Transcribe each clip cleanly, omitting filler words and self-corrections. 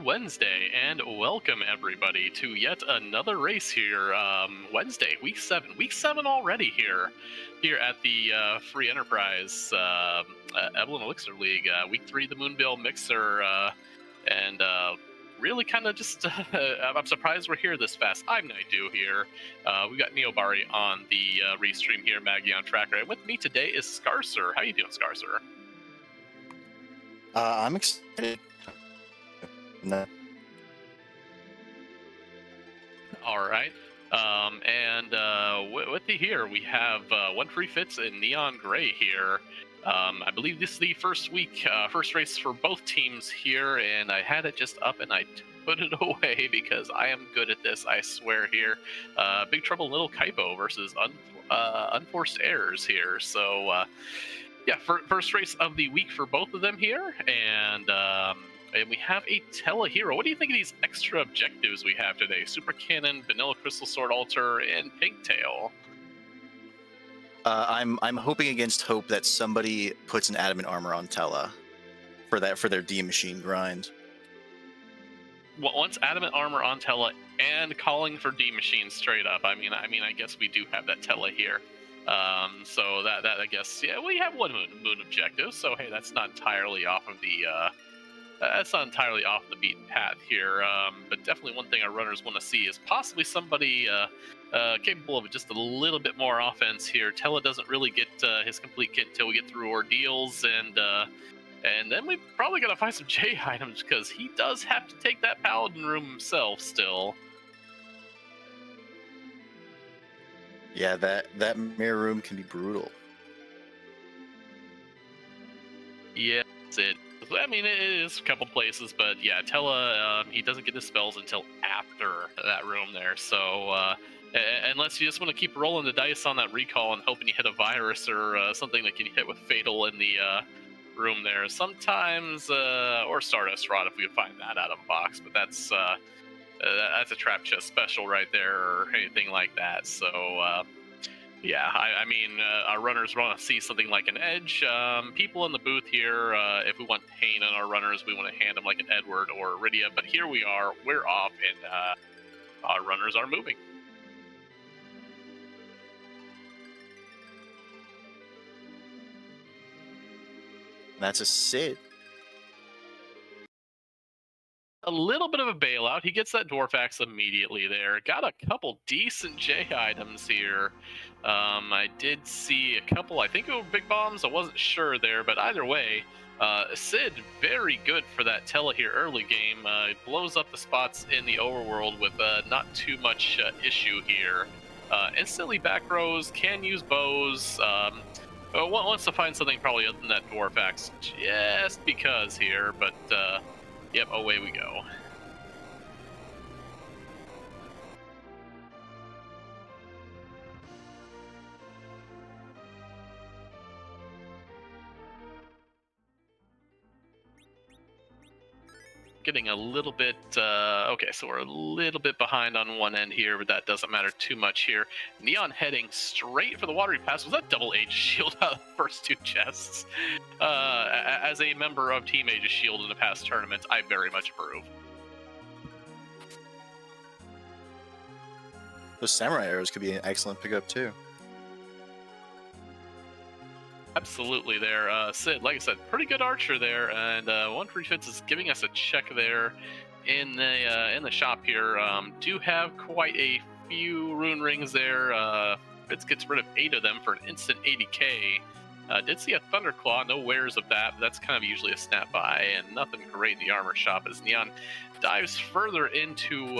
Wednesday, and welcome everybody to yet another race here. Wednesday, week 7. Week 7 already here at the Free Enterprise Eblan Elixir League. Week 3, the Moonveil Mixer, and really kind of just, I'm surprised we're here this fast. I'm Naidu here. We've got Neobari on the restream here, Maggie on tracker, and with me today is Scarcer. How you doing, Scarcer? I'm excited. No. All right. With the here, we have OneFreeFitz and Neon Gray here. I believe this is the first week, first race for both teams here, and I had it just up and I put it away because I am good at this, I swear here. Big Trouble in Little Kaipo versus Unforced Errors here. So, yeah, first race of the week for both of them here, and we have a Telehero. What do you think of these extra objectives we have today? Super Cannon, Vanilla Crystal Sword Altar, and Pigtail. I'm hoping against hope that somebody puts an adamant armor on Tella for their D machine grind. Well, once adamant armor on Tella and calling for D machine straight up. I mean, I guess we do have that Tella here. So that I guess, yeah, we have one moon objective. So hey, that's not entirely off of the beaten path here. But definitely one thing our runners want to see is possibly somebody capable of just a little bit more offense here. Tella doesn't really get his complete kit until we get through ordeals, and then we probably gotta find some J items because he does have to take that paladin room himself still. Yeah, that mirror room can be brutal. Yes, I mean, it is a couple places, but yeah, Tella, he doesn't get his spells until after that room there. So, unless you just want to keep rolling the dice on that recall and hoping you hit a virus or something that can hit with Fatal in the room there, sometimes, or Stardust Rod if we could find that out of a box, but that's a trap chest special right there or anything like that. So, yeah, I mean, our runners want to see something like an Edge. People in the booth here, if we want pain on our runners, we want to hand them like an Edward or Iridia. But here we are, we're off, and our runners are moving. That's a Sid. A little bit of a bailout. He gets that Dwarf Axe immediately there. Got a couple decent J items here. I did see a couple, I think it were big bombs. I wasn't sure there, but either way, Sid, very good for that Tella here early game. Blows up the spots in the overworld with not too much issue here. Instantly back rows, can use bows. Wants to find something probably other than that Dwarf Axe just because here, but yep, away we go. Getting a little bit, okay, so we're a little bit behind on one end here, but that doesn't matter too much here. Neon heading straight for the watery pass. Was that double Aegis Shield out of the first two chests? As a member of Team Aegis Shield in the past tournaments, I very much approve. Those samurai arrows could be an excellent pickup too. Absolutely there. Sid, like I said, pretty good archer there, and OneFreeFitz is giving us a check there in the shop here. Do have quite a few rune rings there. Fitz gets rid of 8 of them for an instant 80k. Did see a Thunderclaw, no wares of that, but that's kind of usually a snap by, and nothing great in the armor shop as Neon dives further into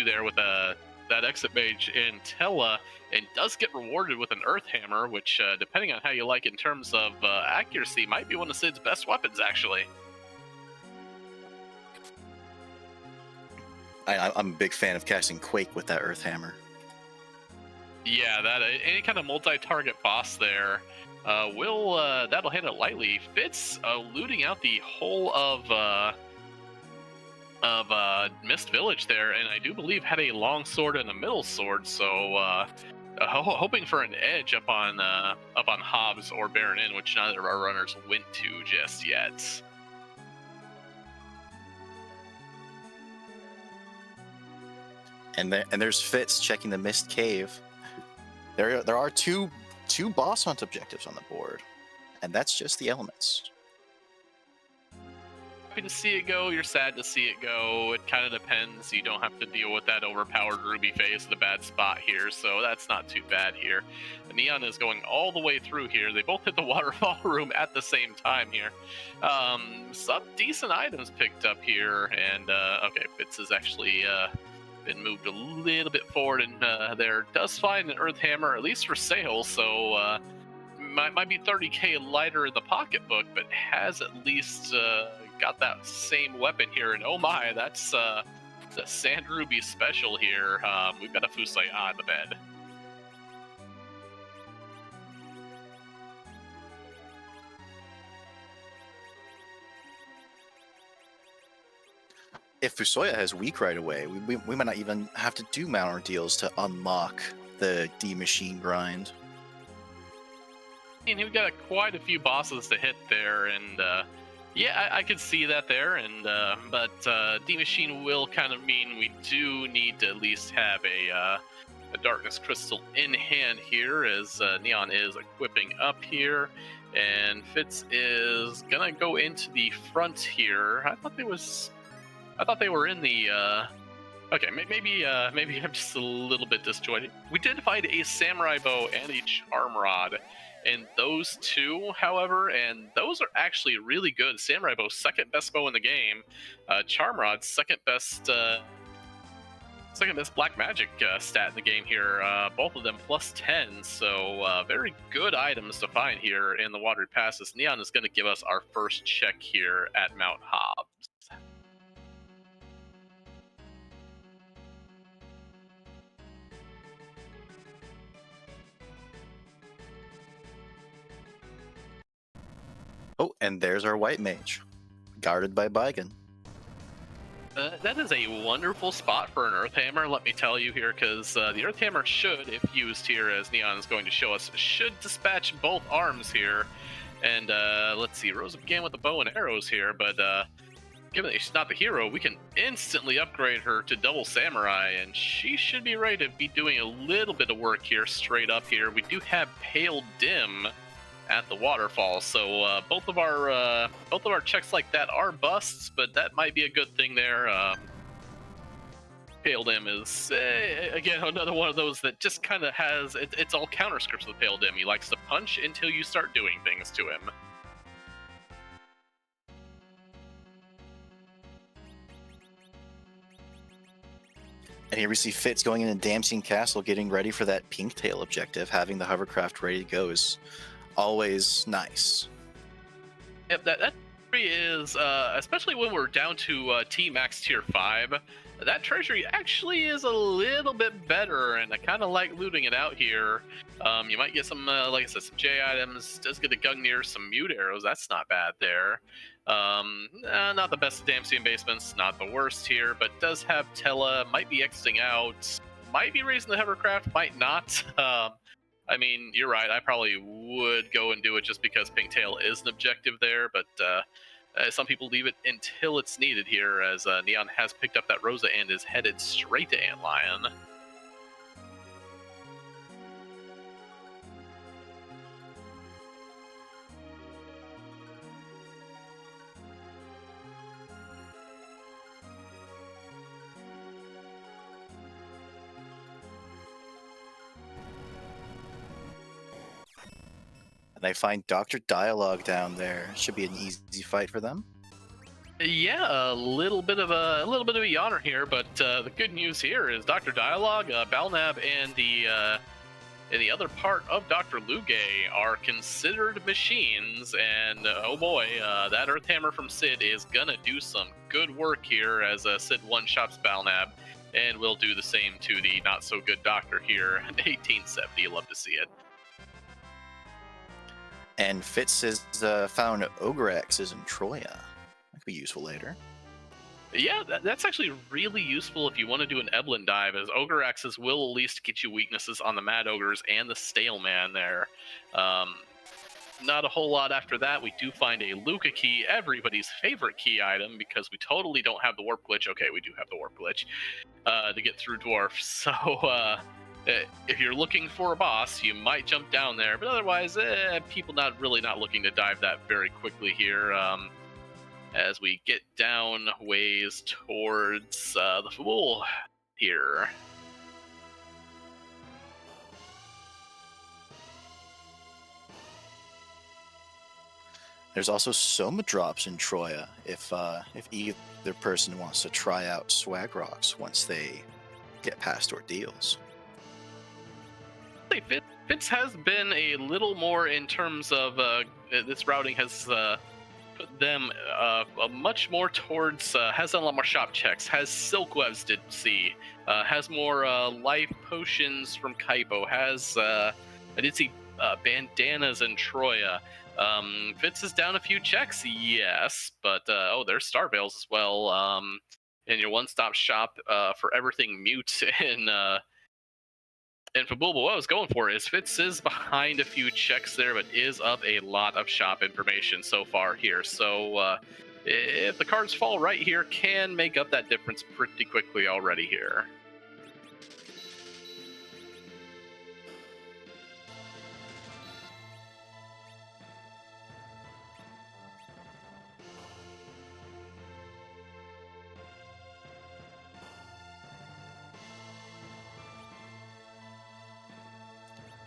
there with that exit mage in Tella, and does get rewarded with an Earth Hammer, which, depending on how you like in terms of accuracy, might be one of Sid's best weapons, actually. I'm a big fan of casting Quake with that Earth Hammer. Yeah, that any kind of multi-target boss there that'll hit it lightly. Fitz looting out the whole of Mist Village there, and I do believe had a long sword and a middle sword, so hoping for an edge up on Hobbs or Baron Inn, which neither of our runners went to just yet. And there's Fitz checking the Mist Cave. There are two boss hunt objectives on the board, and that's just the elements. Happy to see it go, you're sad to see it go. It kind of depends. You don't have to deal with that overpowered ruby face at a bad spot here, so that's not too bad here. The Neon is going all the way through here. They both hit the waterfall room at the same time here. Some decent items picked up here, and okay, Fitz has actually been moved a little bit forward, and there does find an Earth Hammer, at least for sale, so might be 30k lighter in the pocketbook, but has at least got that same weapon here. And oh my, that's the Sand Ruby special here. We've got a Fusaya on the bed. If Fusaya has weak right away, we might not even have to do mount ordeals to unlock the D machine grind. And we've got quite a few bosses to hit there, and yeah, I could see that there, and but D machine will kind of mean we do need to at least have a darkness crystal in hand here, as Neon is equipping up here, and Fitz is gonna go into the front here. I thought they were in the. Okay, maybe I'm just a little bit disjointed. We did find a samurai bow and a charm rod. And those two, however, and those are actually really good. Samurai bow, second best bow in the game. Charm rod, second best black magic stat in the game here. Both of them plus 10, so very good items to find here in the Watery Passes. Neon is going to give us our first check here at Mount Hobbs. Oh, and there's our white mage, guarded by Baigan. That is a wonderful spot for an Earth Hammer, let me tell you here, because the Earth Hammer should, if used here, as Neon is going to show us, should dispatch both arms here. And let's see, Rosa began with the bow and arrows here, but given that she's not the hero, we can instantly upgrade her to double samurai, and she should be ready to be doing a little bit of work here, straight up here. We do have Pale Dim at the waterfall, so both of our checks like that are busts, but that might be a good thing there. Pale Dim is again another one of those that just kind of has it's all counter scripts with Pale Dim. He likes to punch until you start doing things to him. And here we see Fitz going into Damsine Castle, getting ready for that pink tail objective. Having the hovercraft ready to go is always nice. Yep, that is, especially when we're down to T Max Tier 5, that treasury actually is a little bit better, and I kind of like looting it out here. You might get some, like I said, some J items, does get a Gungnir, some mute arrows, that's not bad there. Not the best of Damsine basements, not the worst here, but does have Tella, might be exiting out, might be raising the hovercraft, might not. I mean, you're right, I probably would go and do it just because Pinktail is an objective there, but some people leave it until it's needed here, as Neon has picked up that Rosa and is headed straight to Antlion. And I find Dr. Dialogue down there. Should be an easy fight for them. Yeah, a little bit of a yawner here, but the good news here is Dr. Dialogue, Balnab, and the other part of Dr. Lugay are considered machines, and oh boy, that Earth Hammer from Sid is gonna do some good work here as Sid one-shots Balnab, and will do the same to the not-so-good Doctor here in 1870. Love to see it. And Fitz has found OgreX's in Troya. That could be useful later. Yeah, that's actually really useful if you want to do an Eblan dive, as Ogre Axes will at least get you weaknesses on the Mad Ogres and the Stale Man there. not a whole lot after that. We do find a Luca key, everybody's favorite key item, because we totally don't have the warp glitch. Okay, we do have the warp glitch to get through dwarfs. So if you're looking for a boss, you might jump down there, but otherwise, people not looking to dive that very quickly here. As we get down ways towards the Fool here. There's also Soma drops in Troya if either person wants to try out swag rocks once they get past ordeals. Fitz has been a little more in terms of this routing has put them much more towards has done a lot more shop checks, has silk webs did see, has more life potions from Kaipo, has I did see bandanas in Troya. Fitz is down a few checks, yes, but there's star veils as well. And your one-stop shop for everything mute and for Bulbo, what I was going for is Fitz is behind a few checks there, but is up a lot of shop information so far here. So if the cards fall right here, can make up that difference pretty quickly already here.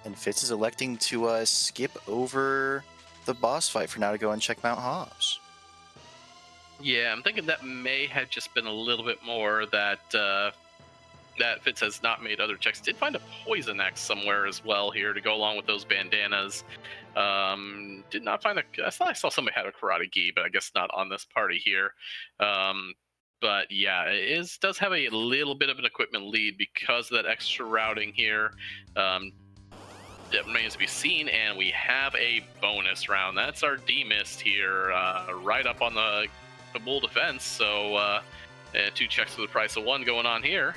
And Fitz is electing to skip over the boss fight for now to go and check Mount Hobbs. Yeah, I'm thinking that may have just been a little bit more that that Fitz has not made other checks. Did find a poison axe somewhere as well here to go along with those bandanas. Did not find I saw somebody had a karate gi, but I guess not on this party here. But yeah, it does have a little bit of an equipment lead because of that extra routing here. It remains to be seen, and we have a bonus round. That's our demist here, right up on the bull defense. So 2 checks for the price of 1 going on here.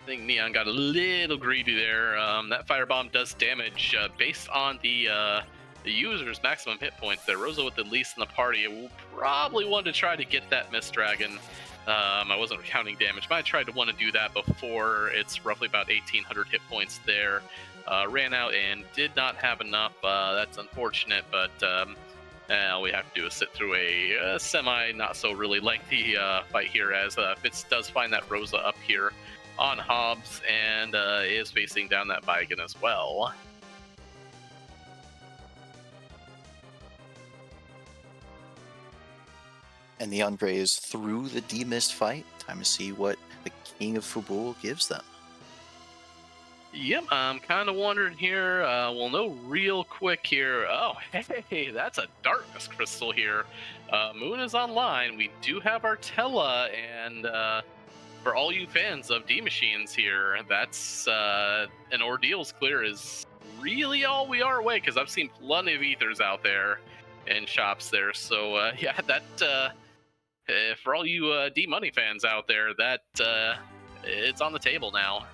I think Neon got a little greedy there. That firebomb does damage based on the user's maximum hit points there. Rosa with the least in the party will probably want to try to get that Mist Dragon. I wasn't counting damage, but I tried to want to do that before. It's roughly about 1,800 hit points there. Ran out and did not have enough. That's unfortunate, but all we have to do is sit through a semi, not so really lengthy fight here, as Fitz does find that Rosa up here on Hobbs and is facing down that Vigan as well. And the Neongrey is through the demist fight. Time to see what the King of Fubul gives them. Yep, I'm kind of wondering here. We'll know real quick here. Oh, hey, that's a darkness crystal here. Moon is online. We do have our Tella, and for all you fans of D machines here, that's an ordeals clear is really all we are away, because I've seen plenty of ethers out there and shops there. So yeah, that for all you D money fans out there, that it's on the table now.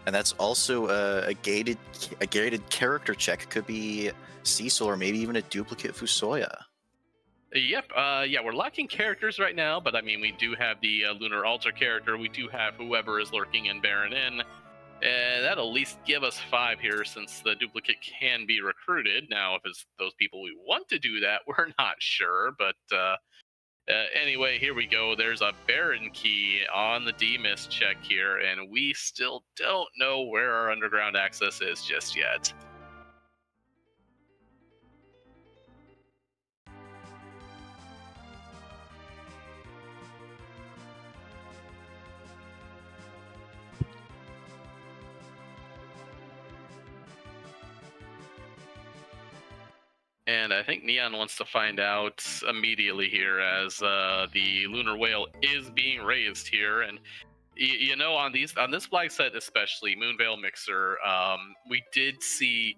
And that's also a gated character check. Could be Cecil or maybe even a duplicate Fusoya. Yep, yeah, we're lacking characters right now, but I mean, we do have the Lunar Altar character, we do have whoever is lurking in Baron Inn, and that'll at least give us 5 here, since the duplicate can be recruited. Now, if it's those people we want to do that, we're not sure, but anyway, here we go. There's a Baron key on the demist check here, and we still don't know where our underground access is just yet. And I think Neon wants to find out immediately here, as the Lunar Whale is being raised here. And You know, on this flag set especially, Moonveil Mixer, we did see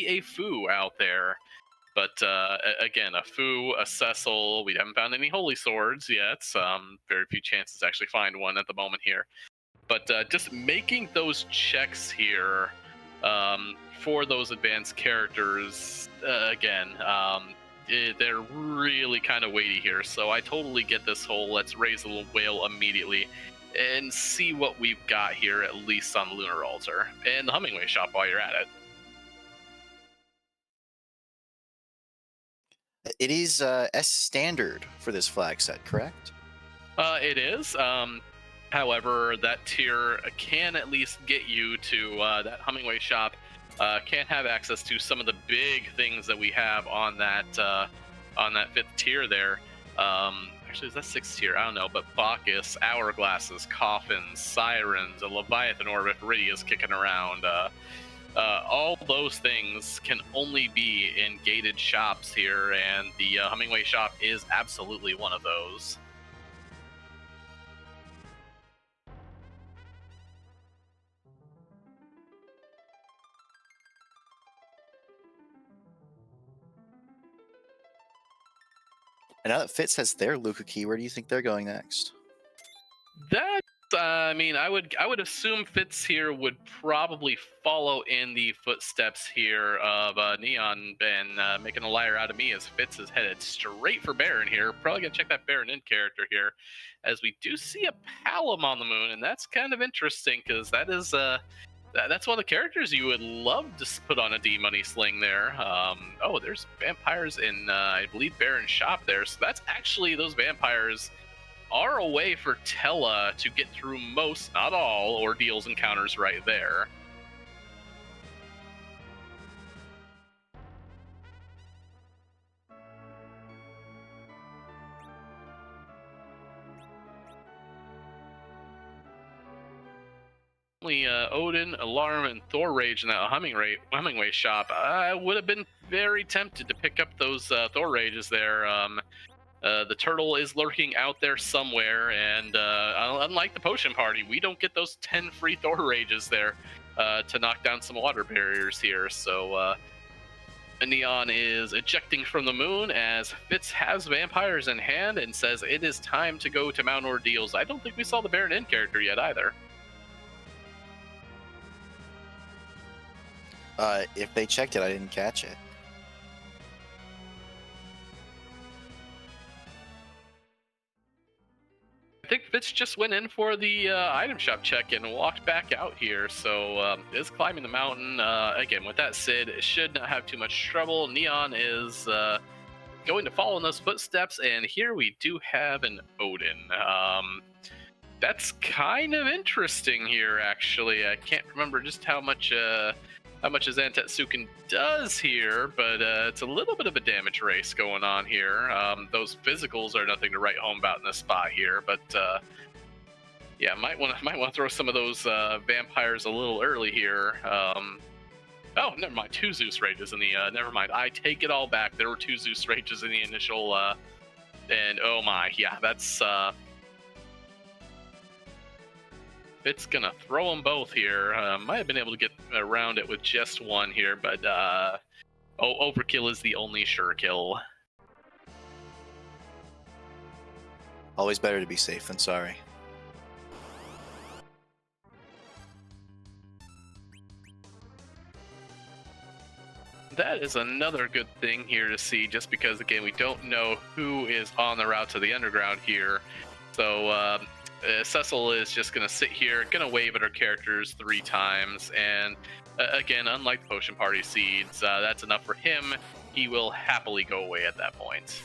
a Fu out there, but again, a Fu, a Cecil. We haven't found any Holy Swords yet. Very few chances to actually find one at the moment here. But just making those checks here for those advanced characters, they're really kind of weighty here. So I totally get this whole let's raise the little whale immediately and see what we've got here, at least on the Lunar Altar and the Hummingway shop while you're at it. It is S standard for this flag set, correct? It is. However, that tier can at least get you to that Hummingway shop. Can have access to some of the big things that we have on that 5th tier there. Actually, is that 6th tier? I don't know. But Bacchus, Hourglasses, Coffins, Sirens, a Leviathan Orb if Rydia's kicking around. All those things can only be in gated shops here, and the Hummingway shop is absolutely one of those. And now that Fitz has their Luca key, where do you think they're going next? That I mean, I would assume Fitz here would probably follow in the footsteps here of Neon and making a liar out of me, as Fitz is headed straight for Baron here. Probably gonna check that Baron in character here, as we do see a Palom on the moon, and that's kind of interesting because that is that's one of the characters you would love to put on a D-Money sling there. Oh, there's vampires in, I believe, Baron's shop there. So that's actually, those vampires are a way for Tella to get through most, not all, ordeals encounters right there. Odin, Alarm, and Thor Rage in that Hummingway shop. I would have been very tempted to pick up those Thor Rages there. The turtle is lurking out there somewhere, and unlike the Potion Party, we don't get those 10 free Thor Rages there to knock down some water barriers here. So Neon is ejecting from the moon as Fitz has vampires in hand and says it is time to go to Mount Ordeals. I don't think we saw the Baron in character yet either. If they checked it, I didn't catch it. I think Fitz just went in for the item shop check and walked back out here, so is climbing the mountain. Again, with that Sid, it should not have too much trouble. Neon is going to follow in those footsteps, and here we do have an Odin. That's kind of interesting here, actually. I can't remember just how much Zantetsuken does here, but it's a little bit of a damage race going on here. Those physicals are nothing to write home about in this spot here, but yeah, might want to throw some of those vampires a little early here. Oh, never mind. 2 Zeus Rages in the never mind. I take it all back. There were 2 Zeus Rages in the initial, and oh my, yeah, that's Fitz gonna throw them both here. Might have been able to get around it with just one here, but overkill is the only sure kill. Always better to be safe than sorry. That is another good thing here to see, just because, again, we don't know who is on the route to the underground here. So Cecil is just going to sit here, going to wave at her characters 3 times, and again, unlike the Potion Party Seeds, that's enough for him. He will happily go away at that point.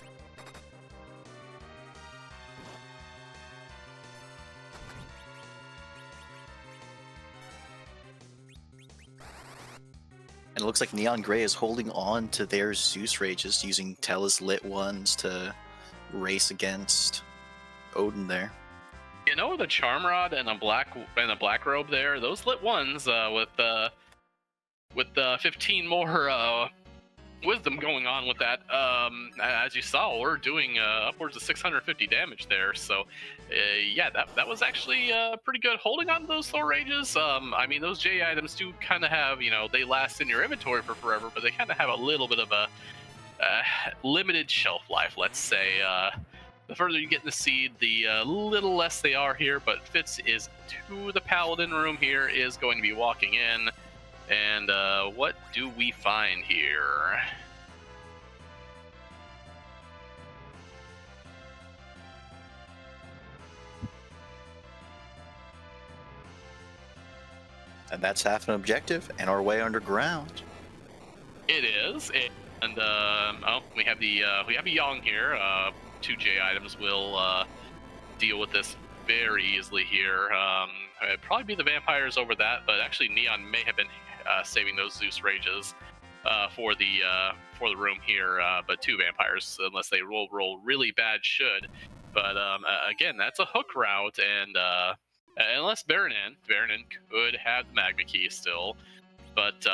And it looks like Neon Grey is holding on to their Zeus Rages, using Tella's lit ones to race against Odin there. You know, the Charm Rod and a black robe there, those lit ones with 15 more wisdom going on with that. As you saw, we're doing upwards of 650 damage there. So, yeah, that was actually pretty good. Holding on to those Thor Rages. I mean, those J items do kind of have, they last in your inventory for forever, but they kind of have a little bit of a limited shelf life, let's say. The further you get in the seed, the little less they are here. But Fitz is to the Paladin room here, is going to be walking in. And what do we find here? And that's half an objective, and our way underground. It is, and we have a Yang here. 2 J items will deal with this very easily here. It'd probably be the vampires over that, but actually Neon may have been saving those Zeus Rages for the room here. But 2 vampires, unless they roll really bad, should. But again, that's a hook route, and unless Baronin could have the Magma Key still, but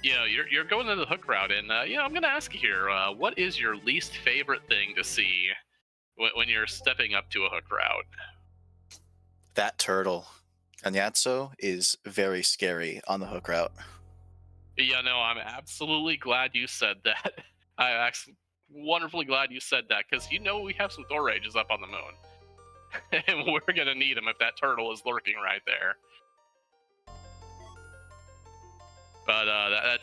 you're going to the hook route, and I'm going to ask you here, what is your least favorite thing to see when you're stepping up to a hook route? That turtle. Anyatso is very scary on the hook route. Yeah, no, I'm absolutely glad you said that. I'm actually wonderfully glad you said that, because we have some Thor Rages up on the moon. And we're going to need them if that turtle is lurking right there. But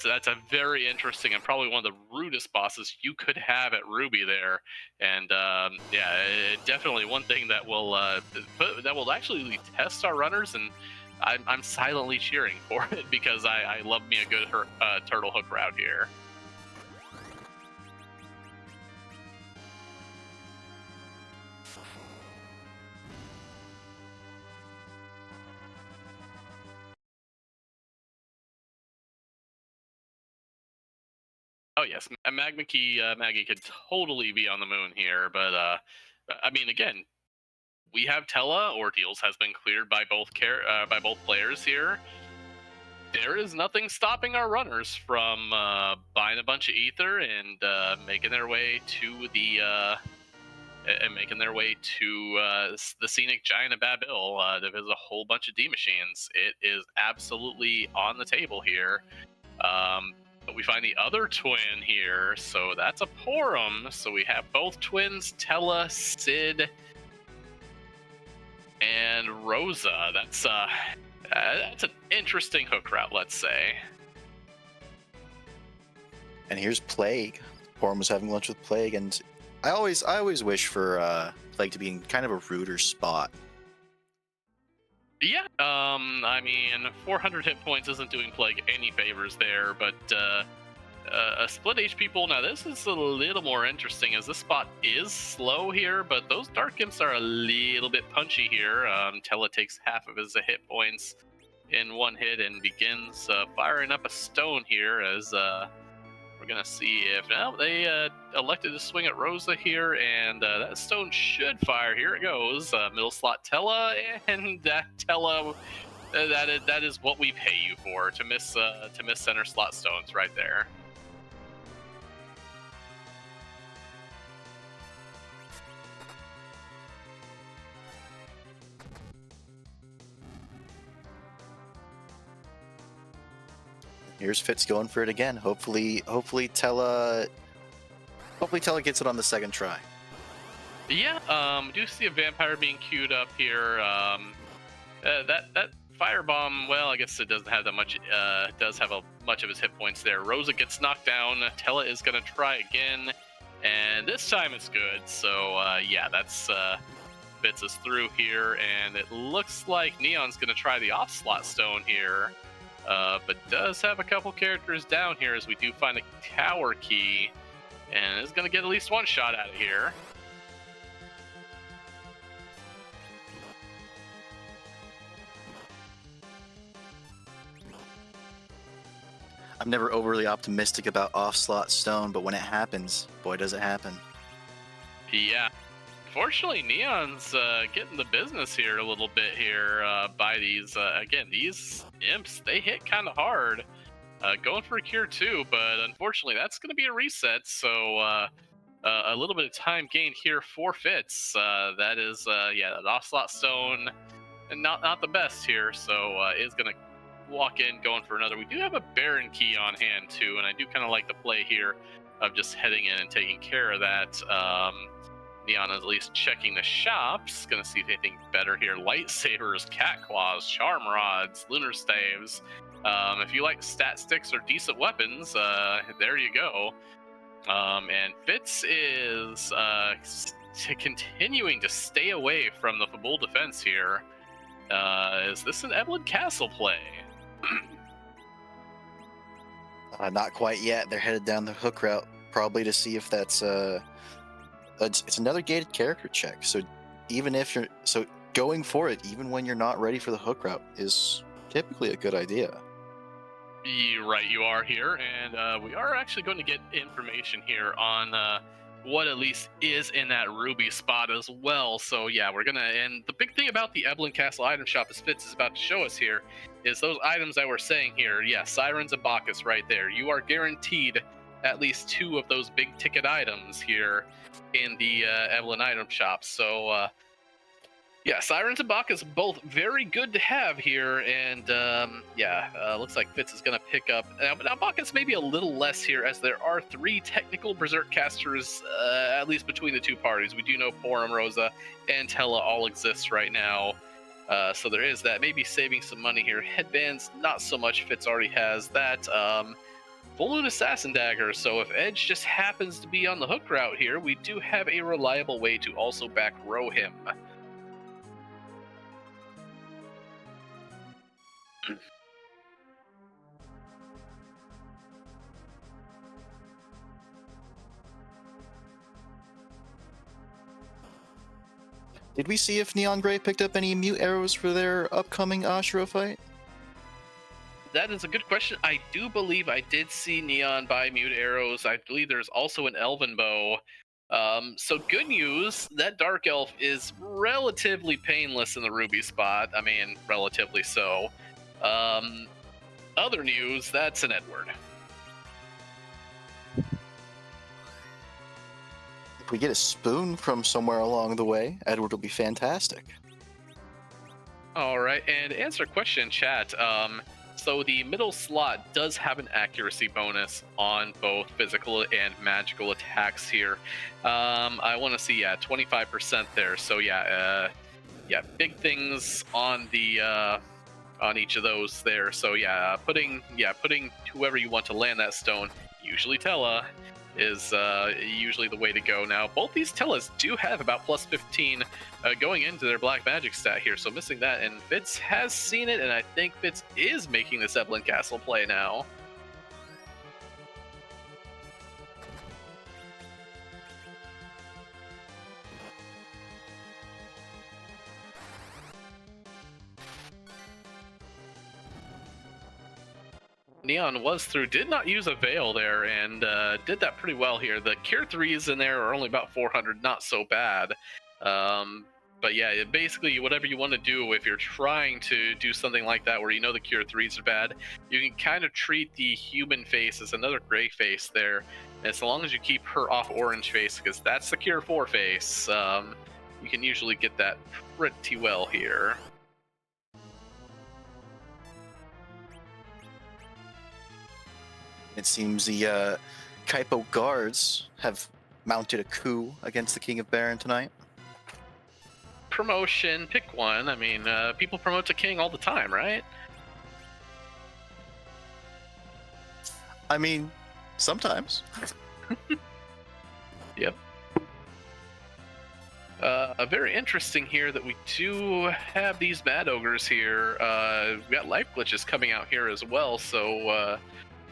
that's a very interesting and probably one of the rudest bosses you could have at Ruby there. And definitely one thing that will actually test our runners, and I'm silently cheering for it because I love me a good turtle hook route here. Oh yes, Magma Key Maggie could totally be on the moon here, but I mean, again, we have Tella. Ordeals has been cleared by both players here. There is nothing stopping our runners from buying a bunch of ether and making their way to the scenic giant of Babil. There's a whole bunch of D machines. It is absolutely on the table here. But we find the other twin here, so that's a Porum. So we have both twins, Tella, Sid, and Rosa. That's an interesting hook route, let's say. And here's Plague. Porum was having lunch with Plague, and I always wish for Plague to be in kind of a ruder spot. Yeah, I mean, 400 hit points isn't doing Plague any favors there, but a split HP pool, now this is a little more interesting as this spot is slow here, but those Dark Imps are a little bit punchy here. Tella takes half of his hit points in one hit and begins firing up a stone here as we're going to see if they elected to swing at Rosa here, and that stone should fire. Here it goes. Middle slot Tella, and that Tella, that is what we pay you for, to miss center slot stones right there. Here's Fitz going for it again. Hopefully Tella gets it on the second try. Yeah, do see a vampire being queued up here. That firebomb, well, I guess it doesn't have that much. Does have much of his hit points there. Rosa gets knocked down. Tella is gonna try again, and this time it's good. So yeah, that's Fitz is through here, and it looks like Neon's gonna try the off slot stone here. But does have a couple characters down here as we do find a tower key, and is going to get at least one shot out of here. I'm never overly optimistic about off-slot stone, but when it happens, boy, does it happen. Yeah. Fortunately, Neon's getting the business here a little bit here by these, again, these imps, they hit kind of hard. going for a cure too, but unfortunately that's going to be a reset. So a little bit of time gained here for Fitz. That is, yeah, the Ocelot Stone, and not the best here. So is going to walk in, going for another. We do have a Baron key on hand too, and I do kind of like the play here of just heading in and taking care of that. Neon is at least checking the shops. Gonna see if anything better here. Lightsabers, cat claws, charm rods, lunar staves. If you like stat sticks or decent weapons, there you go. And Fitz is continuing to stay away from the Fabul defense here. Is this an Eblan Castle play? Not quite yet. They're headed down the hook route, probably to see if that's it's another gated character check. So even if you're going for it, even when you're not ready for the hook route, is typically a good idea. You're right, you are here, and we are actually going to get information here on what at least is in that ruby spot as well. So yeah, we're gonna, and the big thing about the Eblan Castle item shop, as Fitz is about to show us here, is those items that we're saying here. Yeah, Sirens and Bacchus right there. You are guaranteed at least 2 of those big ticket items here in the Eblan item shop. So yeah, Sirens and Bacchus both very good to have here, and looks like Fitz is going to pick up. Now Bacchus maybe a little less here, as there are 3 technical Berserk casters, at least between the 2 parties. We do know Porum, Rosa, and Tella all exist right now, so there is that. Maybe saving some money here. Headbands, not so much. Fitz already has that. Full Moon Assassin Dagger, so if Edge just happens to be on the hook route here, we do have a reliable way to also back row him. Did we see if Neon Grey picked up any mute arrows for their upcoming Ashura fight? That is a good question. I do believe I did see Neon buy mute arrows. I believe there's also an Elven bow. So good news, that Dark Elf is relatively painless in the ruby spot. I mean, relatively so. Other news, that's an Edward. If we get a spoon from somewhere along the way, Edward will be fantastic. All right, and to answer a question in chat, so the middle slot does have an accuracy bonus on both physical and magical attacks here. I want to see, 25% there. So big things on the on each of those there. So putting whoever you want to land that stone, usually Tella, is usually the way to go. Now, both these Tellas do have about plus 15 going into their black magic stat here, so missing that, and Fitz has seen it, and I think Fitz is making this Eblan Castle play now. Neon was through, did not use a Veil there, and did that pretty well here. The Cure 3s in there are only about 400, not so bad. But yeah, basically whatever you want to do, if you're trying to do something like that where you know the Cure 3s are bad, you can kind of treat the human face as another gray face there. And as long as you keep her off orange face, because that's the Cure 4 face, you can usually get that pretty well here. It seems the Kaipo guards have mounted a coup against the King of Baron tonight. Promotion, pick one. I mean, people promote to king all the time, right? I mean, sometimes. Yep. Very interesting here that we do have these Mad Ogres here. We got life glitches coming out here as well, so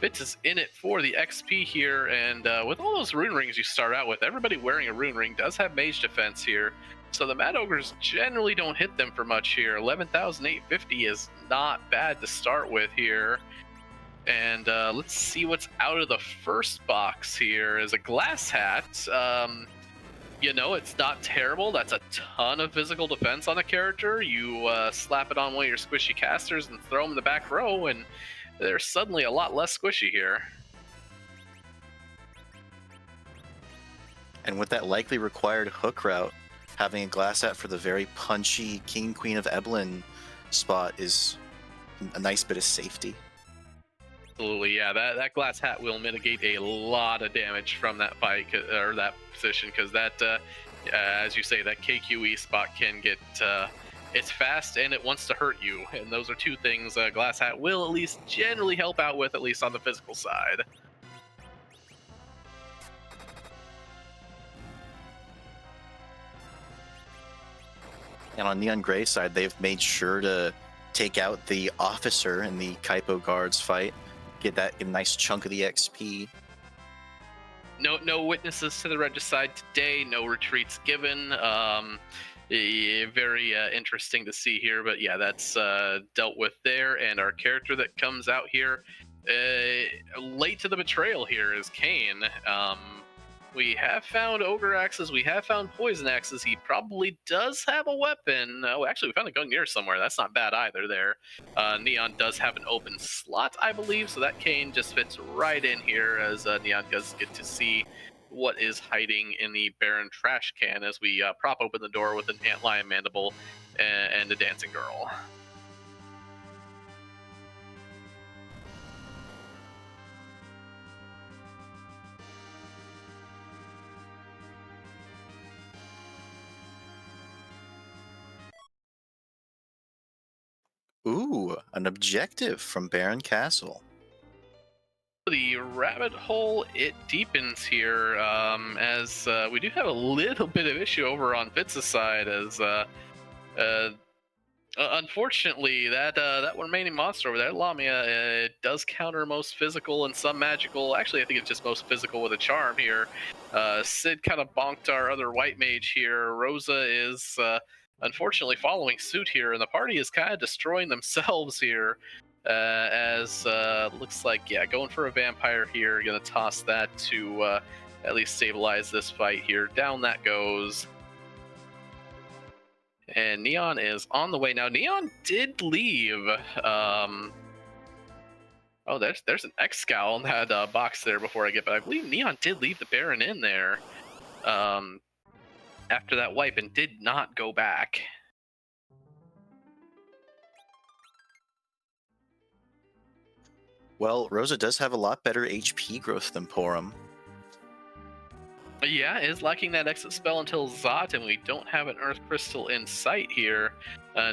Fitz is in it for the XP here, and with all those rune rings you start out with, everybody wearing a rune ring does have mage defense here, so the Mad Ogres generally don't hit them for much here. 11,850 is not bad to start with here. And let's see what's out of the first box here. Is a glass hat. It's not terrible. That's a ton of physical defense on a character. You slap it on one of your squishy casters and throw them in the back row, and they're suddenly a lot less squishy here. And with that likely required hook route, having a glass hat for the very punchy King Queen of Eblan spot is a nice bit of safety. Absolutely, yeah. That glass hat will mitigate a lot of damage from that fight or that position, because that, as you say, that KQE spot can get. It's fast and it wants to hurt you, and those are two things glass hat will at least generally help out with, at least on the physical side. And on Neon Grey side, they've made sure to take out the officer in the Kaipo guards fight, get a nice chunk of the XP. No witnesses to the regicide today. No retreats given. Very interesting to see here, but yeah, that's dealt with there. And our character that comes out here late to the betrayal here is Kane. We have found ogre axes, we have found poison axes. He probably does have a weapon. Oh, actually, we found a Gungnir somewhere. That's not bad either there. Neon does have an open slot, I believe, so that Kane just fits right in here, as Neon does get to see what is hiding in the barren trash can as we prop open the door with an antlion mandible and a dancing girl. Ooh, an objective from Baron Castle. The rabbit hole, it deepens here, as we do have a little bit of issue over on Fitz's side, as unfortunately that remaining monster over there, Lamia, it does counter most physical and some magical. Actually, I think it's just most physical with a charm here. Sid kind of bonked our other white mage here. Rosa is unfortunately following suit here, and the party is kind of destroying themselves here. As looks like, yeah, going for a vampire here. Gonna toss that to at least stabilize this fight here. Down that goes. And Neon is on the way now. Neon did leave. Oh, there's an X scowl in that box there before I get, but I believe Neon did leave the Baron in there after that wipe and did not go back. Well, Rosa does have a lot better HP growth than Porum. Yeah, is lacking that exit spell until Zot, and we don't have an Earth Crystal in sight here.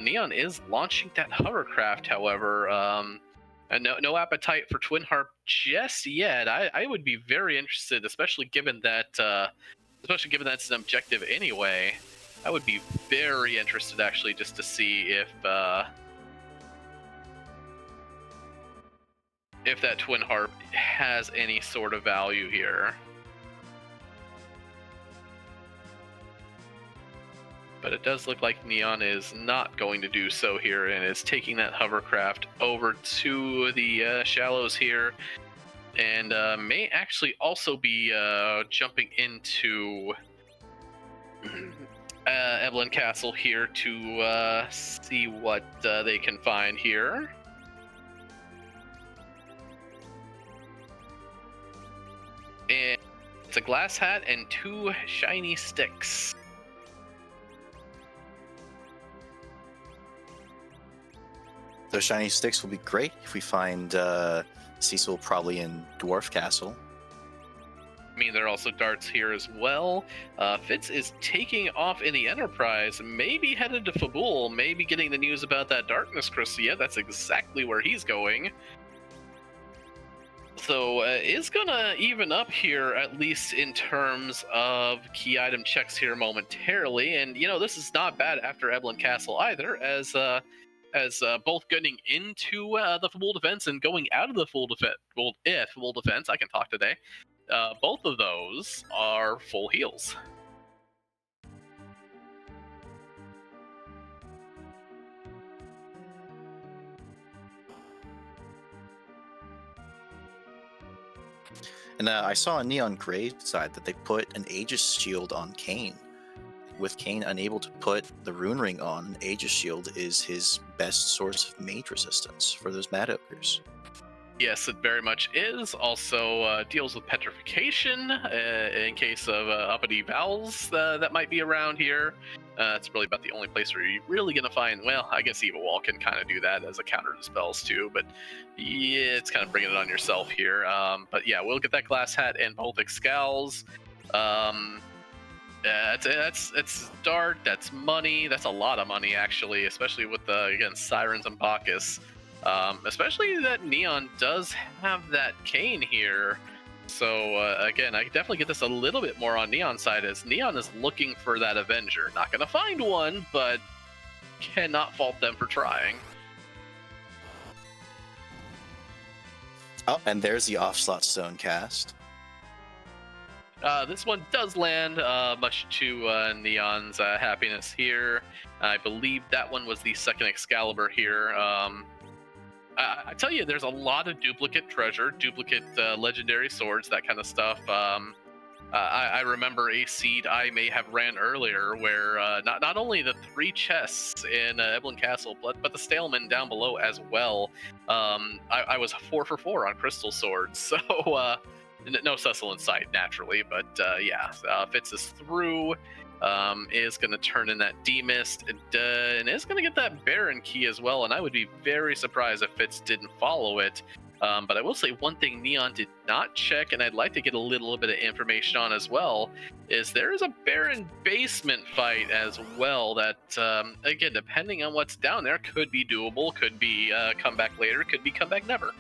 Neon is launching that hovercraft, however. And no appetite for Twin Harp just yet. I would be very interested, especially given that it's an objective anyway. I would be very interested, actually, just to see if that Twin Harp has any sort of value here. But it does look like Neon is not going to do so here, and is taking that hovercraft over to the shallows here, and may actually also be jumping into Eblan Castle here to see what they can find here. And it's a glass hat and 2 shiny sticks. Those shiny sticks will be great if we find Cecil probably in Dwarf Castle. I mean, there are also darts here as well. Fitz is taking off in the Enterprise, maybe headed to Fabul, maybe getting the news about that Darkness Crystal. Yeah, that's exactly where he's going. So is gonna even up here, at least in terms of key item checks here momentarily. And, you know, this is not bad after Eblan Castle either, as both getting into the full defense and going out of the full defense, I can talk today. Both of those are full heals. And I saw on Neon Grey's side that they put an Aegis shield on Kane. With Kane unable to put the rune ring on, an Aegis shield is his best source of mage resistance for those mad ogres. Yes, it very much is. Also deals with petrification in case of uppity vowels that might be around here. It's really about the only place where you're really going to find, well, I guess Evil Wall can kind of do that as a counter to spells too, but yeah, it's kind of bringing it on yourself here. But yeah, we'll get that glass hat and Baltic Scowls. It's dart, that's money, that's a lot of money actually, especially with again, Sirens and Bacchus. Especially that Neon does have that cane here. So again, I definitely get this a little bit more on Neon's side, as Neon is looking for that Avenger. Not gonna find one, but cannot fault them for trying. Oh, and there's the off-slot stone cast. This one does land, much to Neon's happiness here. I believe that one was the second Excalibur here. I tell you, there's a lot of duplicate treasure, duplicate legendary swords, that kind of stuff. I remember a seed I may have ran earlier where not only the 3 chests in Eblan Castle, but the Staleman down below as well. I was 4 for 4 on crystal swords, so no Cecil in sight naturally, but yeah, Fitz is through. Is going to turn in that D-Mist, and is going to get that Baron key as well, and I would be very surprised if Fitz didn't follow it. But I will say one thing Neon did not check, and I'd like to get a little bit of information on as well, is there is a Baron basement fight as well that, again, depending on what's down there, could be doable, could be come back later, could be come back never.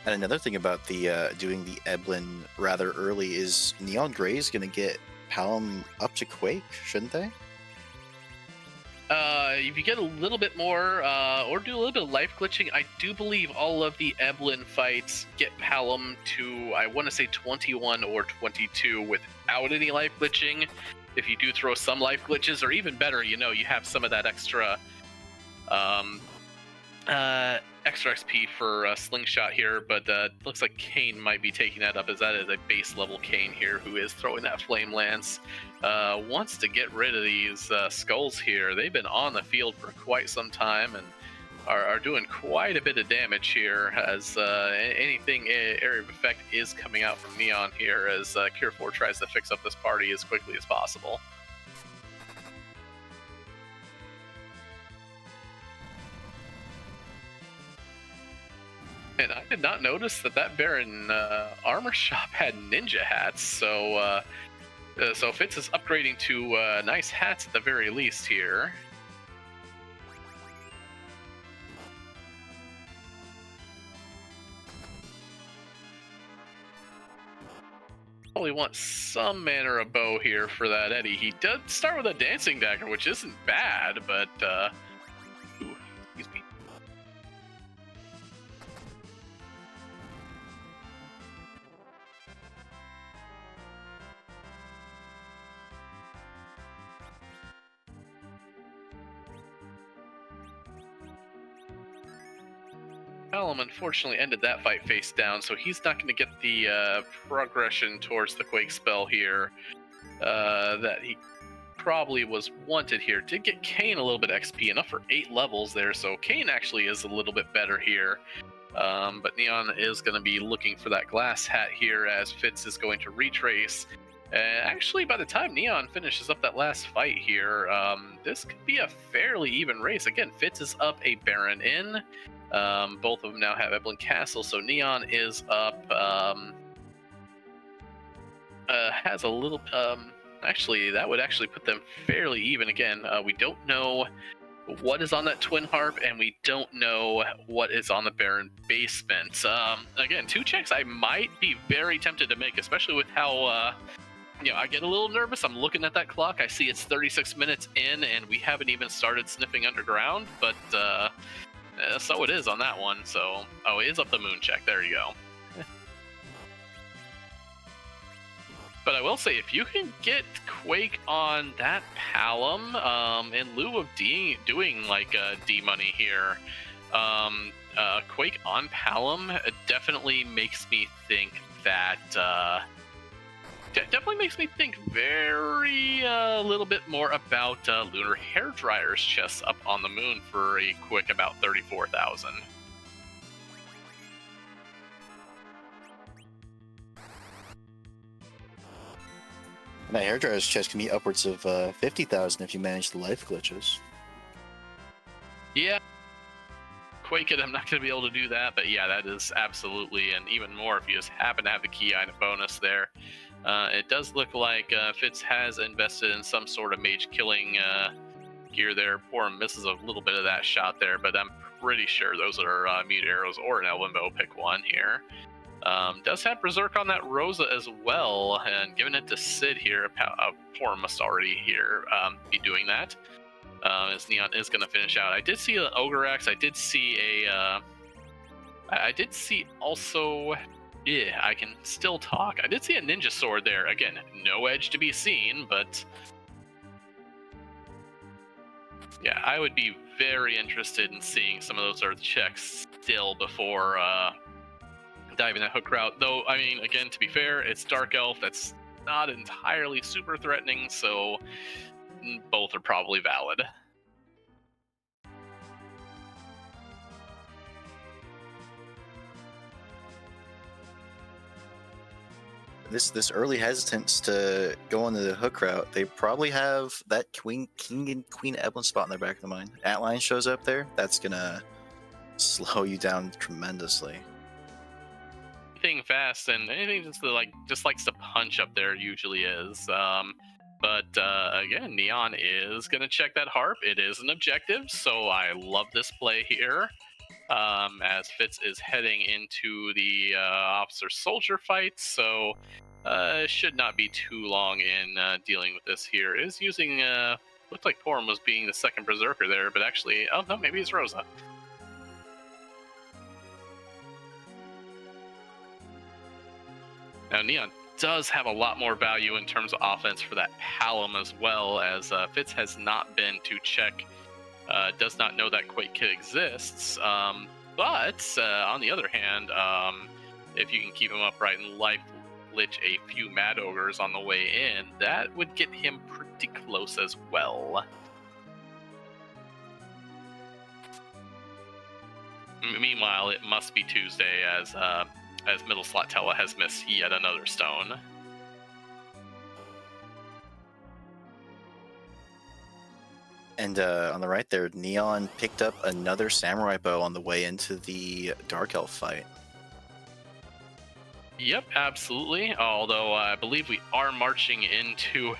And another thing about the doing the Eblan rather early is Neon Grey is going to get Palom up to Quake, shouldn't they? If you get a little bit more, or do a little bit of life glitching, I do believe all of the Eblan fights get Palom to, I want to say 21 or 22 without any life glitching. If you do throw some life glitches, or even better, you have some of that extra extra XP for Slingshot here, but looks like Kane might be taking that up, as that is a base level Kane here who is throwing that Flame Lance. Wants to get rid of these skulls here. They've been on the field for quite some time and are doing quite a bit of damage here, as anything area of effect is coming out from Neon here, as Cure 4 tries to fix up this party as quickly as possible. And I did not notice that Baron armor shop had ninja hats, so Fitz is upgrading to nice hats at the very least here. Probably want some manner of bow here for that Eddie. He does start with a dancing dagger, which isn't bad, but ooh, excuse me. Palom unfortunately ended that fight face down, so he's not going to get the progression towards the Quake spell here that he probably was wanted here. Did get Kane a little bit XP, enough for 8 levels there, so Kane actually is a little bit better here. But Neon is going to be looking for that glass hat here, as Fitz is going to retrace. Actually, by the time Neon finishes up that last fight here, this could be a fairly even race. Again, Fitz is up a Baron in. Both of them now have Eblan Castle, so Neon is up, has a little, actually, that would actually put them fairly even. Again, we don't know what is on that Twin Harp, and we don't know what is on the Baron basement. Again, 2 checks I might be very tempted to make, especially with how, I get a little nervous. I'm looking at that clock. I see it's 36 minutes in, and we haven't even started sniffing underground, but, so it is on that one. So, oh, it is up the moon check. There you go. But I will say, if you can get Quake on that Palom, in lieu of doing like D-Money here, Quake on Palom definitely makes me think that definitely makes me think very little bit more about Lunar Hairdryer's chests up on the moon for a quick about 34,000. That hairdryer's chest can be upwards of 50,000 if you manage the life glitches. Yeah. Quake it, I'm not going to be able to do that, but yeah, that is absolutely, and even more if you just happen to have the key item bonus there. It does look like Fitz has invested in some sort of mage killing gear there. Poor misses a little bit of that shot there, but I'm pretty sure those are mute arrows or an elven bow. Pick one here. Does have Berserk on that Rosa as well, and giving it to Sid here. Poor must already here be doing that. As Neon is going to finish out. I did see an Ogre Axe. I did see a. I did see also. Yeah, I can still talk. I did see a Ninja Sword there. Again, no edge to be seen, but. Yeah, I would be very interested in seeing some of those Earth checks still before diving that hook route. Though, I mean, again, to be fair, it's Dark Elf. That's not entirely super threatening, so both are probably valid. This early hesitance to go on the hook route, they probably have that King and Queen Eblan spot in their back of the mind. Atline shows up there, that's gonna slow you down tremendously. Anything fast and anything just likes to punch up there usually is. But again, Neon is gonna check that harp. It is an objective, so I love this play here. As Fitz is heading into the officer soldier fight, so should not be too long in dealing with this here. Is using looked like Porum was being the second berserker there, but actually, oh no, maybe it's Rosa. Now Neon does have a lot more value in terms of offense for that Palom as well, as Fitz has not been to check, does not know that Quake Kit exists. But on the other hand, if you can keep him upright and life lich a few Mad Ogres on the way in, that would get him pretty close as well. Meanwhile, it must be Tuesday as middle slot Tella has missed yet another stone. And on the right there, Neon picked up another samurai bow on the way into the Dark Elf fight. Yep, absolutely. Although I believe we are marching into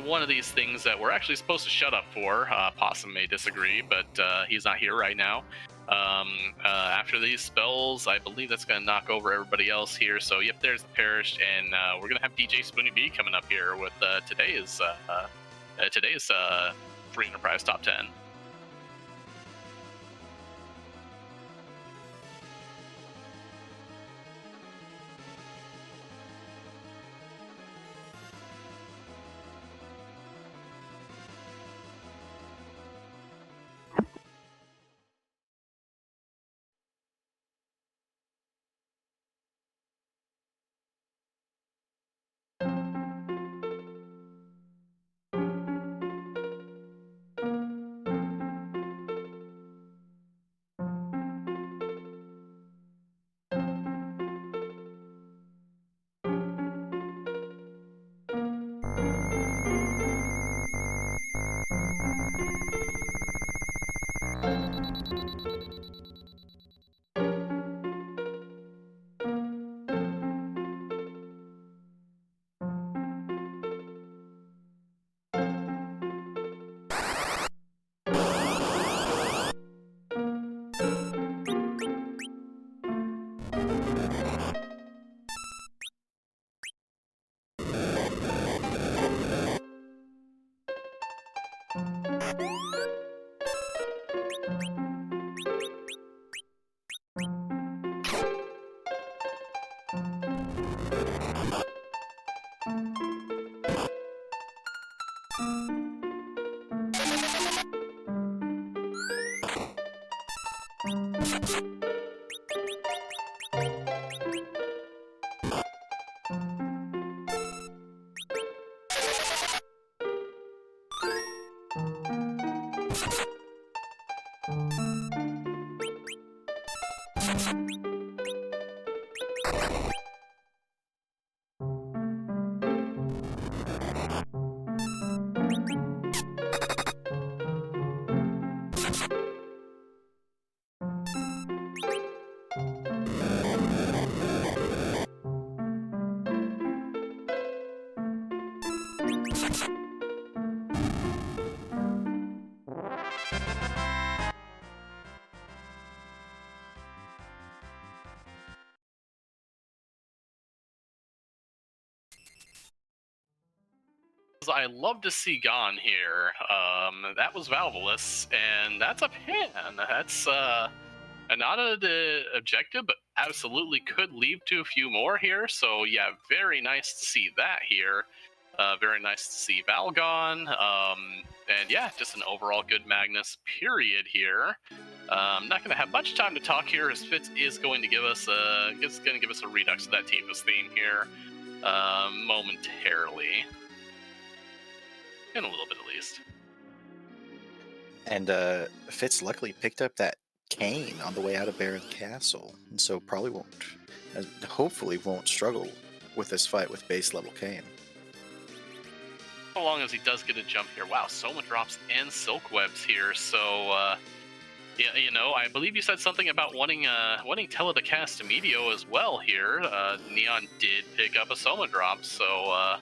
one of these things that we're actually supposed to shut up for. Possum may disagree, but he's not here right now. After these spells, I believe that's going to knock over everybody else here. So, yep, there's the Parish, and we're going to have DJ Spoony B coming up here with today's Free Enterprise Top 10. I love to see gone here. That was Valvolus, and that's a pan. That's not an objective, but absolutely could lead to a few more here. So yeah, very nice to see that here. Very nice to see Valgon. And yeah, just an overall good Magnus period here. Not going to have much time to talk here, as Fitz is going to give us a redux of that Tifa's theme here momentarily. In a little bit, at least. And Fitz luckily picked up that cane on the way out of Baron Castle, and so probably won't, hopefully won't struggle with this fight with base level cane. So long as he does get a jump here. Wow, Soma drops and Silk Webs here, so yeah, you know, I believe you said something about wanting Tella to cast Medio as well here. Neon did pick up a Soma drop, so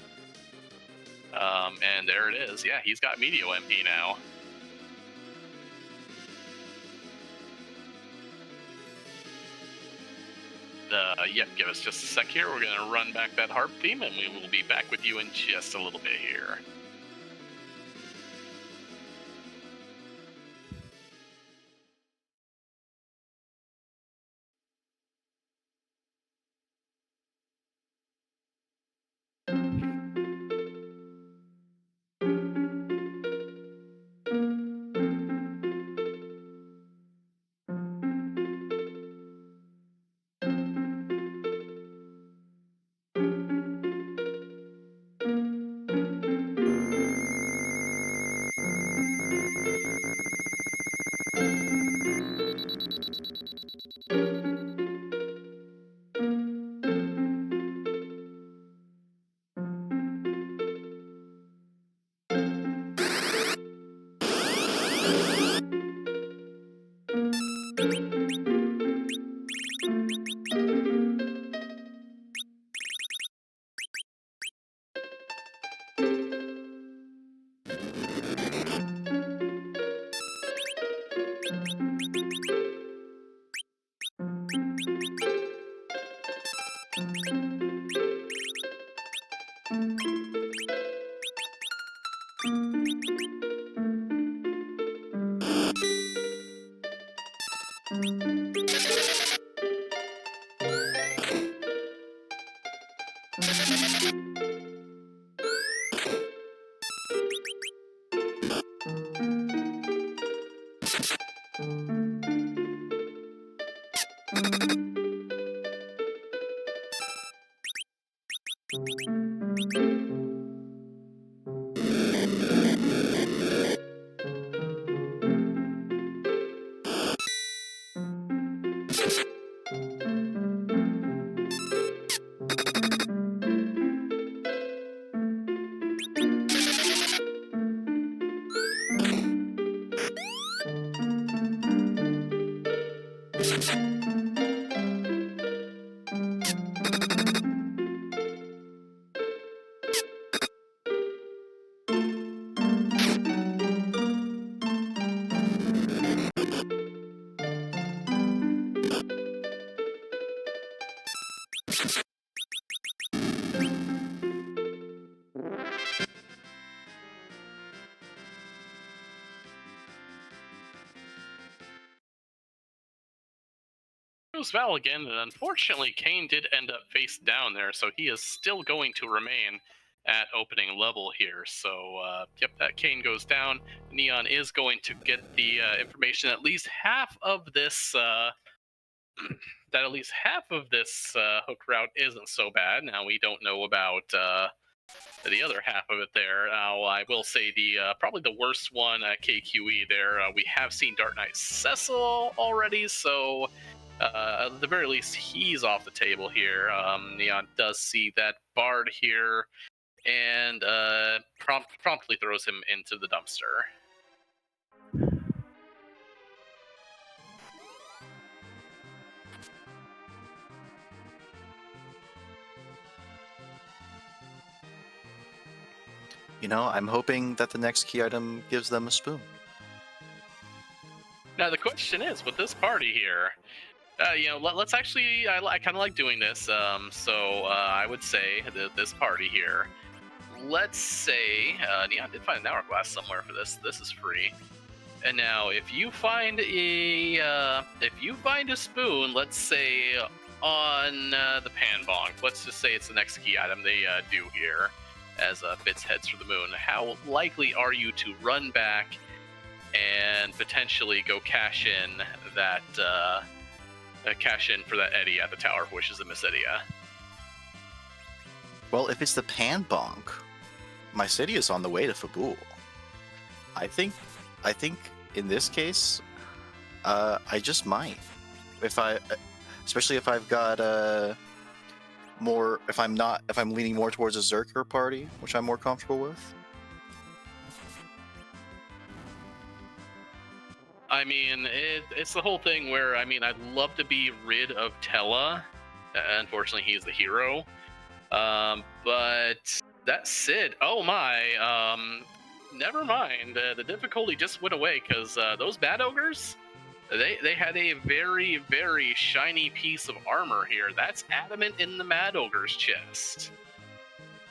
and there it is. Yeah, he's got Medio MP now. Yep, give us just a sec here. We're going to run back that harp theme, and we will be back with you in just a little bit here. Val again, and unfortunately Kane did end up face down there, so he is still going to remain at opening level here. So yep, that Kane goes down. Neon is going to get the information at least half of this that at least half of this hook route isn't so bad. Now we don't know about the other half of it there. Now I will say the probably the worst one at KQE there. We have seen Dark Knight Cecil already, so At the very least, he's off the table here. Neon does see that Bard here, and promptly throws him into the dumpster. You know, I'm hoping that the next key item gives them a spoon. Now the question is, with this party here, let's actually. I kind of like doing this. So I would say that this party here. Let's say Neon did find an hourglass somewhere for this. This is free. And now, if you find a spoon, let's say on the pan bong, let's just say it's the next key item they do here, as Fitz heads for the moon. How likely are you to run back and potentially go cash in for that Eddie at the tower of wishes of Miss Edia? Well, if it's the pan bonk, my city is on the way to Fabul. I think in this case, I just might. Especially if I've got more. If I'm leaning more towards a Zerker party, which I'm more comfortable with. I mean, it's the whole thing where, I mean, I'd love to be rid of Tella. Unfortunately, he's the hero. But that Sid, oh my, never mind. The difficulty just went away because those bad ogres, they had a very, very shiny piece of armor here. That's adamant in the Mad Ogre's chest.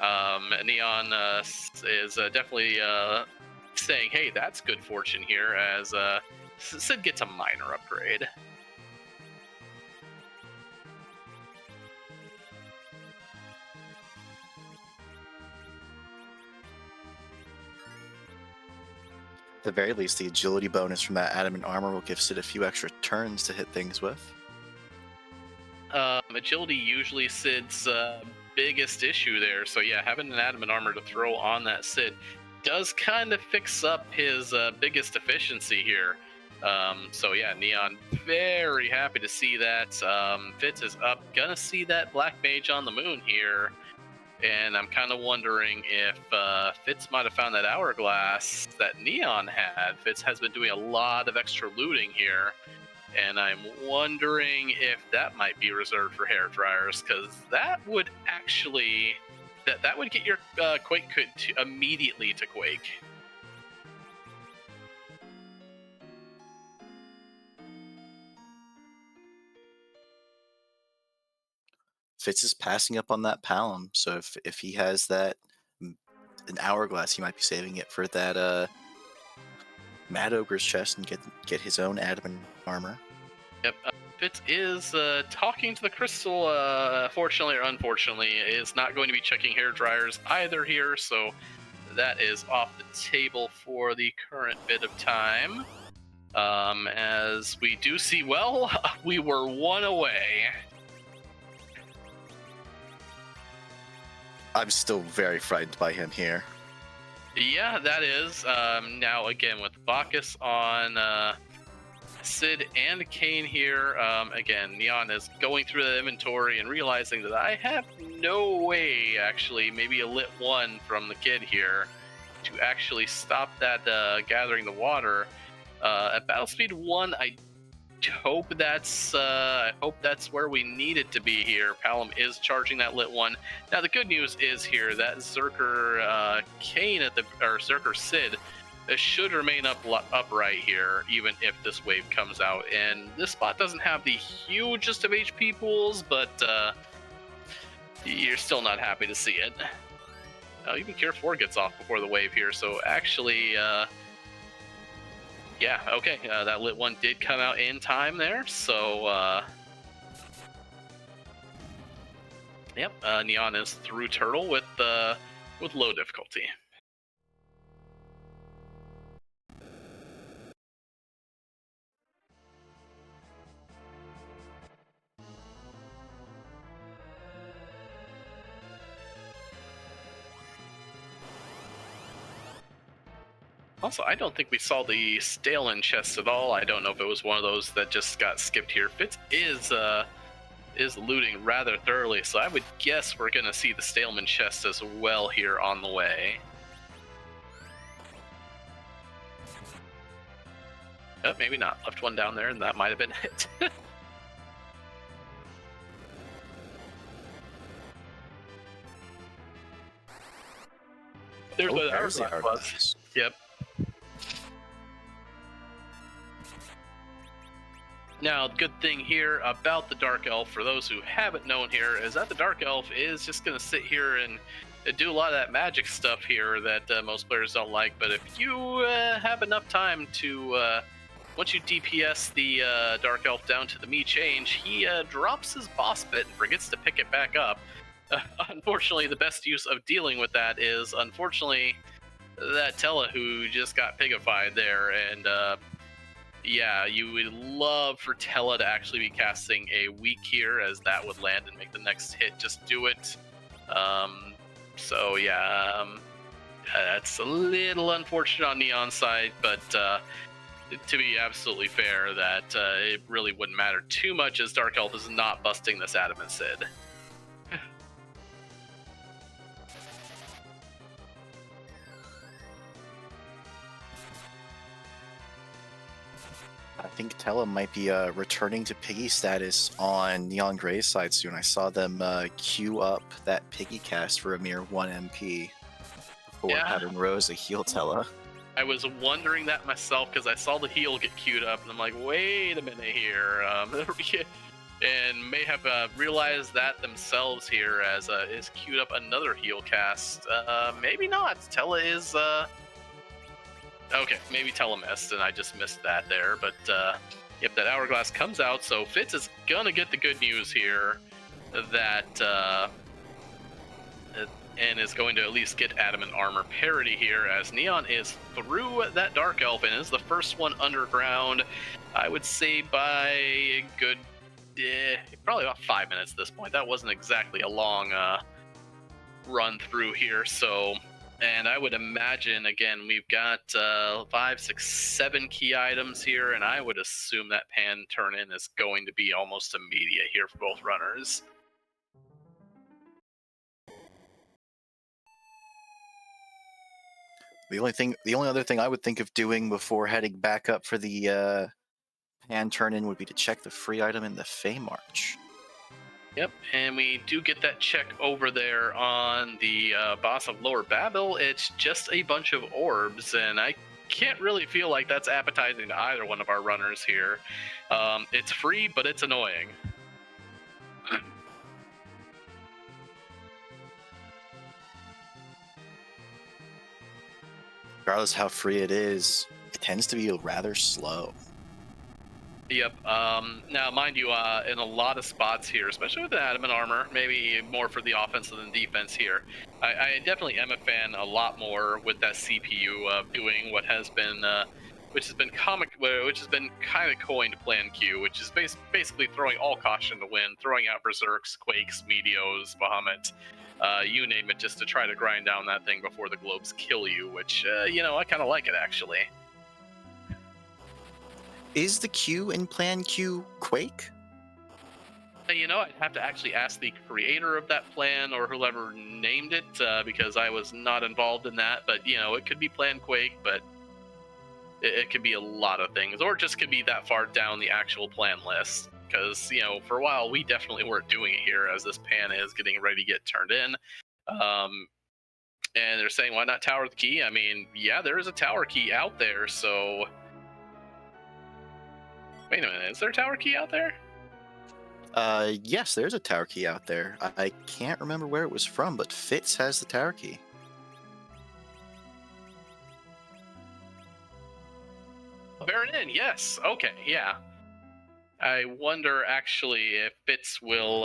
Neon is definitely saying, hey, that's good fortune here, as Sid gets a minor upgrade. At the very least, the agility bonus from that adamant armor will give Sid a few extra turns to hit things with. Agility usually Sid's biggest issue there, so yeah, having an adamant armor to throw on that Sid does kind of fix up his biggest deficiency here. So yeah, Neon very happy to see that. Fitz is up, gonna see that Black Mage on the moon here, and I'm kind of wondering if Fitz might have found that hourglass that Neon had. Fitz has been doing a lot of extra looting here, and I'm wondering if that might be reserved for hair dryers, because that would actually that would get your Quake immediately to Quake. Fitz is passing up on that Palom, so if he has that an hourglass, he might be saving it for that Mad Ogre's chest and get his own adamant armor. Yep. Fitz is talking to the crystal, fortunately or unfortunately, is not going to be checking hair dryers either here, so that is off the table for the current bit of time. As we do see, well, we were one away. I'm still very frightened by him here. Yeah, that is. Now, again, with Bacchus on Sid and Kane here, again, Neon is going through the inventory and realizing that I have no way, actually, maybe a lit one from the kid here, to actually stop that gathering the water. At battle speed 1, I hope that's where we need it to be here. Palom is charging that lit one. Now the good news is here that Zerker Kane or Zerker Sid should remain upright here, even if this wave comes out. And this spot doesn't have the hugest of HP pools, but you're still not happy to see it. Even Cure 4 gets off before the wave here, so actually. Yeah, okay, that lit one did come out in time there, so, yep, Neon is through Turtle with low difficulty. Also, I don't think we saw the Stalen chest at all. I don't know if it was one of those that just got skipped here. Fitz is looting rather thoroughly, so I would guess we're gonna see the Staleman chest as well here on the way. Oh, maybe not. Left one down there, and that might have been it. There's what there's the hourglass was. hourglass. Yep. Now, the good thing here about the Dark Elf, for those who haven't known here, is that the Dark Elf is just going to sit here and do a lot of that magic stuff here that most players don't like. But if you have enough time to, once you DPS the Dark Elf down to the me change, he drops his boss bit and forgets to pick it back up. Unfortunately, the best use of dealing with that is, unfortunately, that Tella who just got pigified there, and yeah, you would love for Tella to actually be casting a weak here, as that would land and make the next hit just do it. So yeah, that's a little unfortunate on Neon's side, but to be absolutely fair, that it really wouldn't matter too much, as Dark Elf is not busting this Adamant Sid. I think Tella might be returning to Piggy status on Neon Grey's side soon. I saw them queue up that Piggy cast for a mere 1 MP before having Rosa heal Tella. I was wondering that myself, because I saw the heal get queued up, and I'm like, wait a minute here. And may have realized that themselves here, as is queued up another heal cast. Maybe not. Tella is... Okay, maybe Tella missed, and I just missed that there. But, yep, that Hourglass comes out, so Fitz is gonna get the good news here that... and is going to at least get Adamant Armor parity here, as Neon is through that Dark Elf and is the first one underground, I would say by a good, probably about 5 minutes at this point. That wasn't exactly a long run through here, so... And I would imagine, again, we've got 5, 6, 7 key items here, and I would assume that pan turn-in is going to be almost immediate here for both runners. The only other thing I would think of doing before heading back up for the pan turn-in would be to check the free item in the Fey March. Yep, and we do get that check over there on the boss of Lower Babel. It's just a bunch of orbs, and I can't really feel like that's appetizing to either one of our runners here. It's free, but it's annoying. Regardless how free it is, it tends to be rather slow. Yep. Now, mind you, in a lot of spots here, especially with the Adamant Armor, maybe more for the offense than defense here, I definitely am a fan a lot more with that CPU doing what has been, which has been kind of coined Plan Q, which is basically throwing all caution to wind, throwing out Berserks, Quakes, Meteos, Bahamut, you name it, just to try to grind down that thing before the globes kill you, which, I kind of like it, actually. Is the Q in Plan Q Quake? I'd have to actually ask the creator of that plan or whoever named it, because I was not involved in that. But, it could be Plan Quake, but it could be a lot of things. Or it just could be that far down the actual plan list. Because, for a while, we definitely weren't doing it here, as this pan is getting ready to get turned in. And they're saying, why not Tower the Key? I mean, yeah, there is a Tower Key out there, so... Wait a minute, is there a Tower Key out there? Yes, there's a Tower Key out there. I can't remember where it was from, but Fitz has the Tower Key. Baronin, yes. Okay, yeah. I wonder, actually, if Fitz will...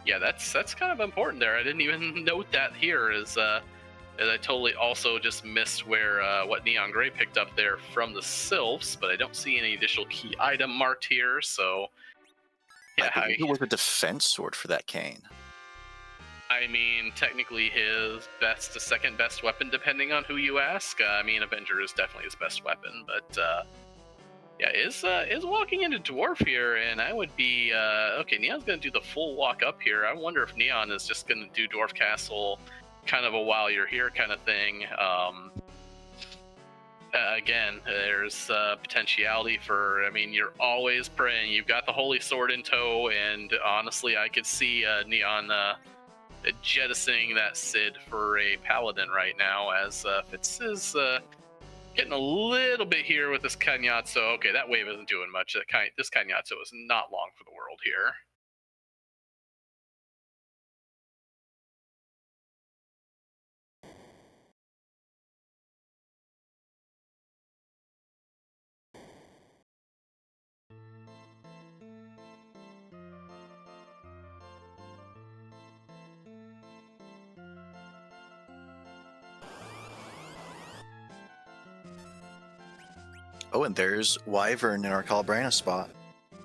Yeah, that's kind of important there. I didn't even note that here, as I totally also just missed where what Neon Grey picked up there from the Sylphs, but I don't see any additional key item marked here, so... Yeah, I believe it was a defense sword for that cane. I mean, technically his best to second best weapon, depending on who you ask. I mean, Avenger is definitely his best weapon, but yeah, is walking into Dwarf here, and I would be okay. Neon's gonna do the full walk up here. I wonder if Neon is just gonna do Dwarf Castle, kind of a while you're here kind of thing. Again, there's potentiality for. I mean, you're always praying. You've got the Holy Sword in tow, and honestly, I could see Neon jettisoning that Sid for a Paladin right now, as Fitz is getting a little bit here with this Kanyatso. Okay, that wave isn't doing much. This Kanyatso is not long for the world here. Oh, and there's Wyvern in our Calabrana spot,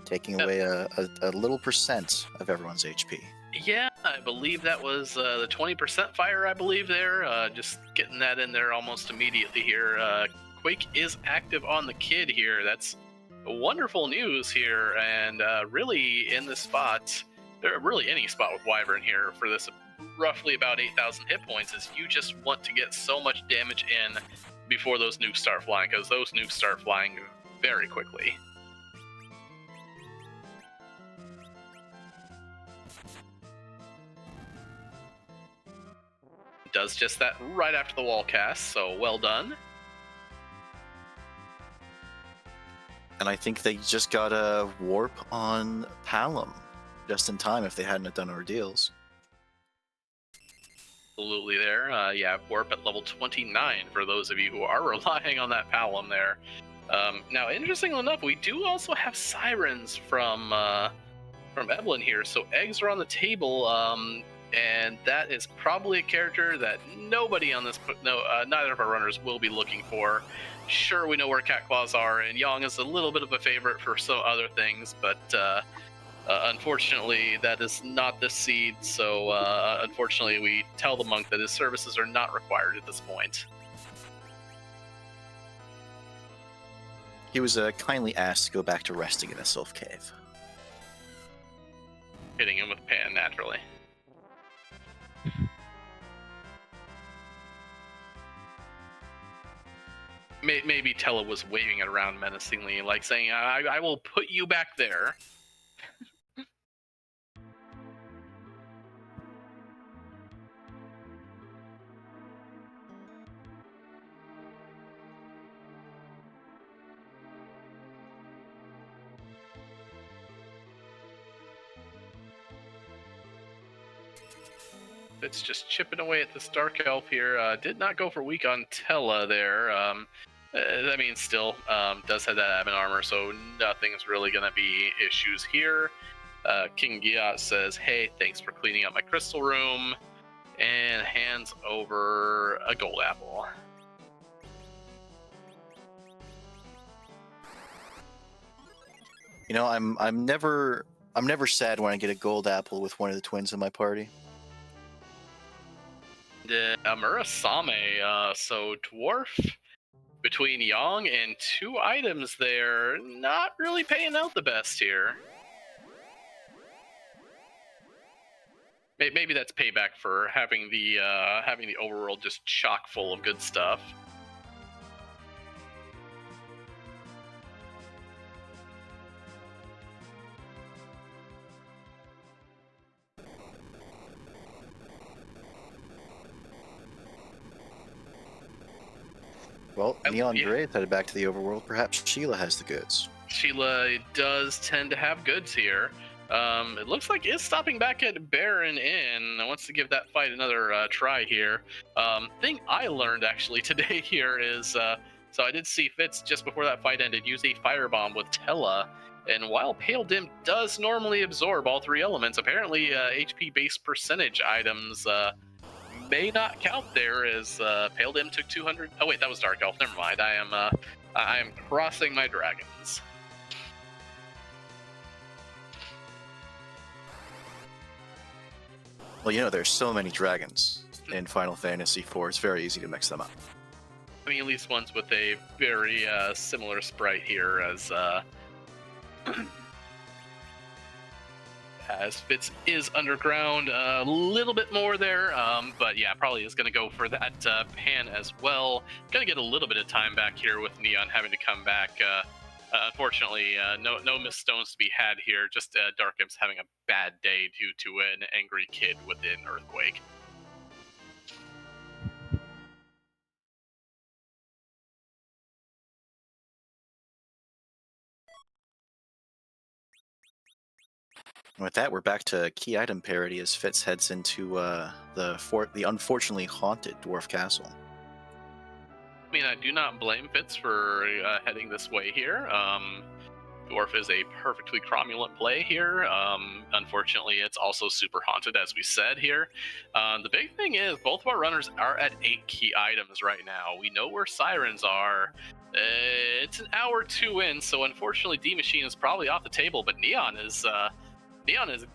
taking away a little percent of everyone's HP. Yeah, I believe that was the 20% fire, I believe, there. Just getting that in there almost immediately here. Quake is active on the kid here. That's wonderful news here, and really in this spot, really any spot with Wyvern here for this roughly about 8,000 hit points, is you just want to get so much damage in before those nukes start flying, because those nukes start flying very quickly. Does just that right after the wall cast, so well done. And I think they just got a warp on Palom just in time if they hadn't have done ordeals. Absolutely there. Yeah, warp at level 29 for those of you who are relying on that Palom there. Now, interestingly enough, we do also have sirens from Eblan here, so eggs are on the table. And that is probably a character that nobody on this, neither of our runners will be looking for. Sure, we know where Cat Claws are, and Yang is a little bit of a favorite for some other things, but unfortunately, that is not the seed. So unfortunately, we tell the monk that his services are not required at this point. He was kindly asked to go back to resting in a Sylph Cave. Hitting him with Pan, naturally. Maybe Tella was waving it around menacingly, like saying, I will put you back there. It's just chipping away at this Dark Elf here. Did not go for weak on Tella there. I mean, still does have that admin armor, so nothing's really going to be issues here. King Giat says, hey, thanks for cleaning up my crystal room, and hands over a gold apple. You know, I'm never sad when I get a gold apple with one of the twins in my party. Murasame, so Dwarf, between Yang and 2 items there, not really paying out the best here. Maybe that's payback for having the overworld just chock full of good stuff. Well, Neon Grey headed back to the overworld. Perhaps Sheila has the goods. Sheila does tend to have goods here. It looks like it's stopping back at Baron Inn. Wants to give that fight another try here. Thing I learned actually today here is, so I did see Fitz just before that fight ended use a firebomb with Tella. And while Pale Dim does normally absorb all 3 elements, apparently HP-based percentage items may not count there, as Pale Dim took 200. Oh wait, that was Dark Elf. Never mind. I am crossing my dragons. Well, you know, there's so many dragons in Final Fantasy IV. It's very easy to mix them up. I mean, at least ones with a very similar sprite here as Fitz is underground a little bit more there, but yeah, probably is going to go for that pan as well. Going to get a little bit of time back here with Neon having to come back. Unfortunately, no missed stones to be had here. Just Darkim's having a bad day due to an angry kid within Earthquake. And with that, we're back to key item parity as Fitz heads into the unfortunately haunted Dwarf Castle. I mean, I do not blame Fitz for heading this way here. Dwarf is a perfectly cromulent play here. Unfortunately, it's also super haunted, as we said here. The big thing is both of our runners are at 8 key items right now. We know where Sirens are. It's an hour 2 in, so unfortunately, D Machine is probably off the table. But Neon is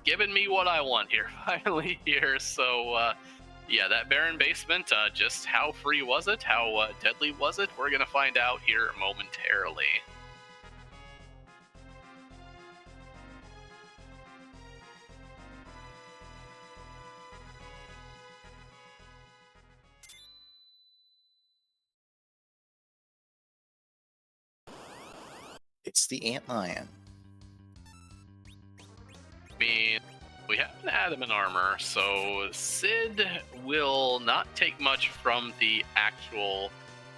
giving me what I want here finally here. So yeah, that barren basement. Just how free was it? How deadly was it? We're gonna find out here momentarily. It's the Antlion. I mean, we have an adamant armor, so Sid will not take much from the actual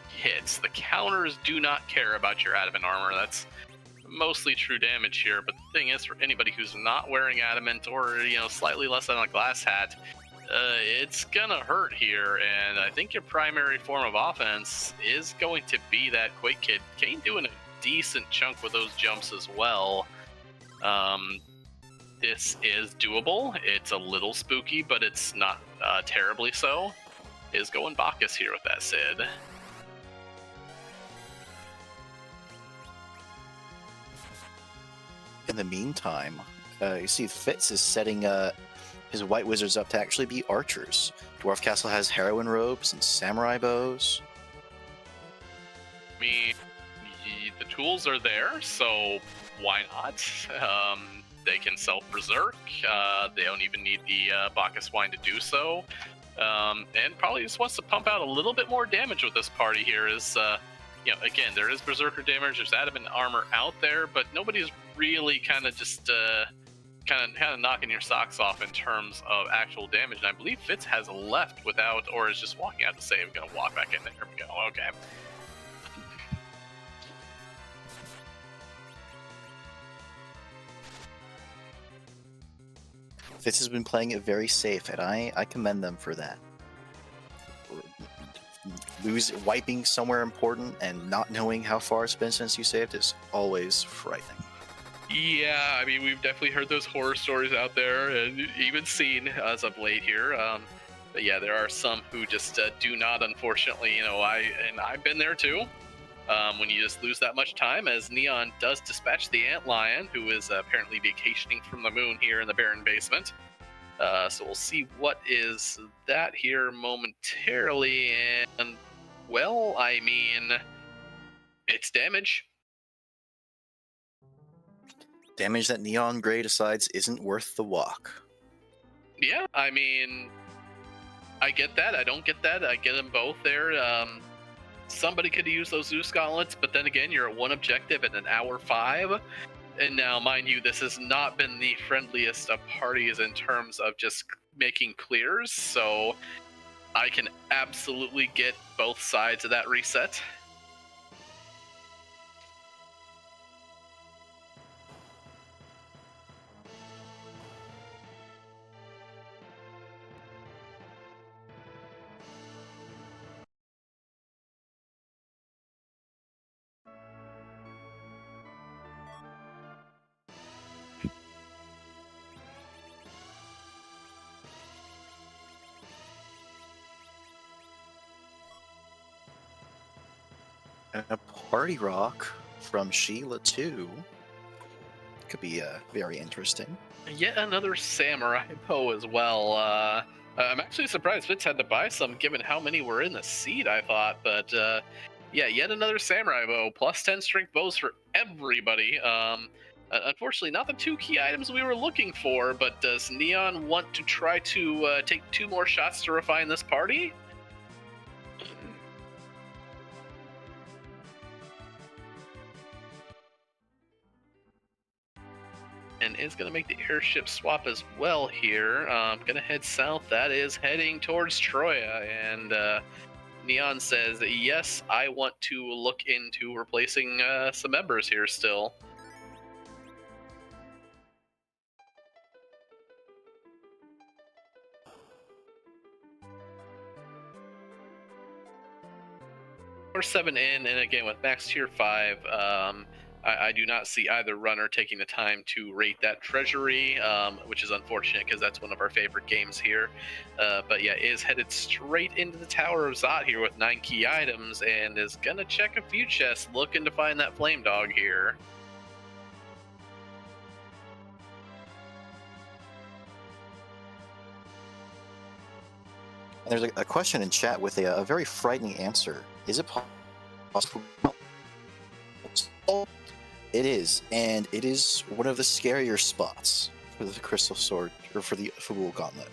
hits. The counters do not care about your adamant armor. That's mostly true damage here, but the thing is, for anybody who's not wearing adamant or, slightly less than a glass hat, it's gonna hurt here, and I think your primary form of offense is going to be that Quake Kid. Kane doing a decent chunk with those jumps as well. This is doable. It's a little spooky, but it's not terribly so. Is going Bacchus here with that Sid. In the meantime, you see Fitz is setting his white wizards up to actually be archers. Dwarf Castle has heroine robes and samurai bows. I mean, the tools are there, so why not? They can self-berserk. They don't even need the Bacchus wine to do so. And probably just wants to pump out a little bit more damage with this party here. Again, there is berserker damage. There's adamant armor out there, but nobody's really kind of just kind of knocking your socks off in terms of actual damage. And I believe Fitz has left without, or is just walking out to say, I'm going to walk back in there. Here we go. Okay. Fitz has been playing it very safe, and I commend them for that. Wiping somewhere important and not knowing how far it's been since you saved is always frightening. Yeah, I mean, we've definitely heard those horror stories out there, and even seen as of late here. But yeah, there are some who just do not, unfortunately. I've been there too. When you just lose that much time, as Neon does dispatch the Antlion, who is apparently vacationing from the moon here in the barren basement. So we'll see what is that here momentarily, and well, I mean, it's damage. Damage that Neon Grey decides isn't worth the walk. Yeah, I mean, I get that. I don't get that. I get them both there. Somebody could use those Zeus gauntlets, but then again, you're at one objective in an hour 5. And now, mind you, this has not been the friendliest of parties in terms of just making clears, so I can absolutely get both sides of that reset. And a party rock from Sheila too. could be very interesting. Yet another samurai Poe as well. I'm actually surprised Fitz had to buy some, given how many were in the seed. I thought, but yeah, yet another samurai bow, plus 10 strength bows for everybody. Unfortunately, not the 2 key items we were looking for. But does Neon want to try to take 2 more shots to refine this party? And is going to make the airship swap as well here. Going to head south. That is heading towards Troya. And Neon says, yes, I want to look into replacing some members here still. Or 7 in, and again with max tier 5, I do not see either runner taking the time to rate that treasury, which is unfortunate because that's one of our favorite games here. But yeah, is headed straight into the Tower of Zot here with 9 key items and is gonna check a few chests looking to find that flame dog here. And there's a question in chat with a very frightening answer. Is it possible? It is, and it is one of the scarier spots for the Crystal Sword, or for the Fabul Gauntlet.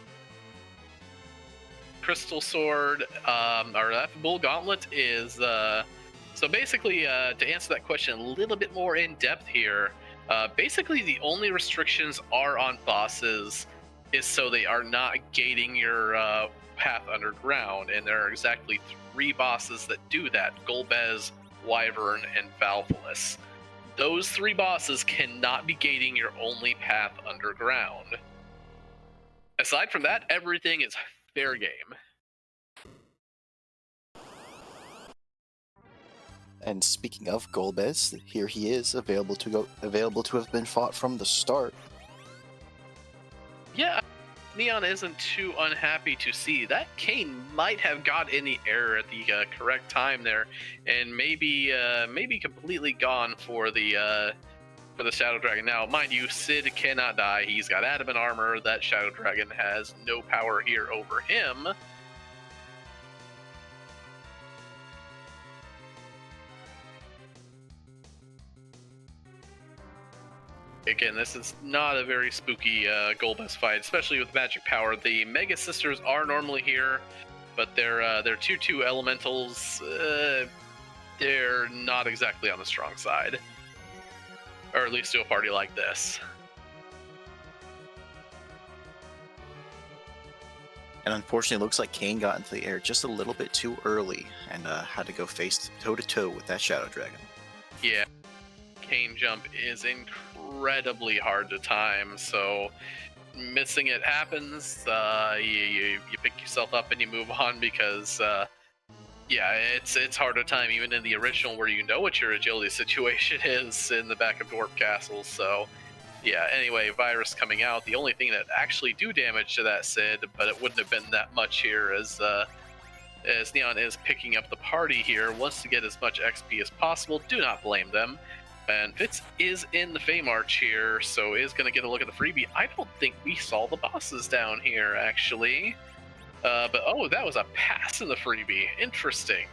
Crystal Sword, or that Bull Gauntlet is, so basically, to answer that question a little bit more in depth here, basically the only restrictions are on bosses is so they are not gating your path underground, and there are exactly 3 bosses that do that: Golbez, Wyvern, and Valvolus. Those 3 bosses cannot be gating your only path underground. Aside from that, everything is fair game. And speaking of Golbez, here he is, available to have been fought from the start. Yeah, Neon isn't too unhappy to see that Kane might have got in the air at the correct time there, and maybe completely gone for the Shadow Dragon. Now, mind you, Sid cannot die. He's got adamant armor. That Shadow Dragon has no power here over him. Again, this is not a very spooky Golbez fight, especially with magic power. The Mega Sisters are normally here, but they're 2/2 elementals. They're not exactly on the strong side, or at least to a party like this. And unfortunately, it looks like Kane got into the air just a little bit too early and had to go face toe-to-toe with that Shadow Dragon. Yeah, Kane jump is incredibly hard to time, so missing it happens. You pick yourself up and you move on because yeah, it's hard to time even in the original where you know what your agility situation is in the back of Dwarf Castle. So yeah, anyway, Virus coming out. The only thing that actually do damage to that Sid, but it wouldn't have been that much here, as Neon is picking up the party here, wants to get as much XP as possible. Do not blame them. And Fitz is in the Fey March here, so is going to get a look at the freebie. I don't think we saw the bosses down here, actually. But oh, that was a pass in the freebie. Interesting.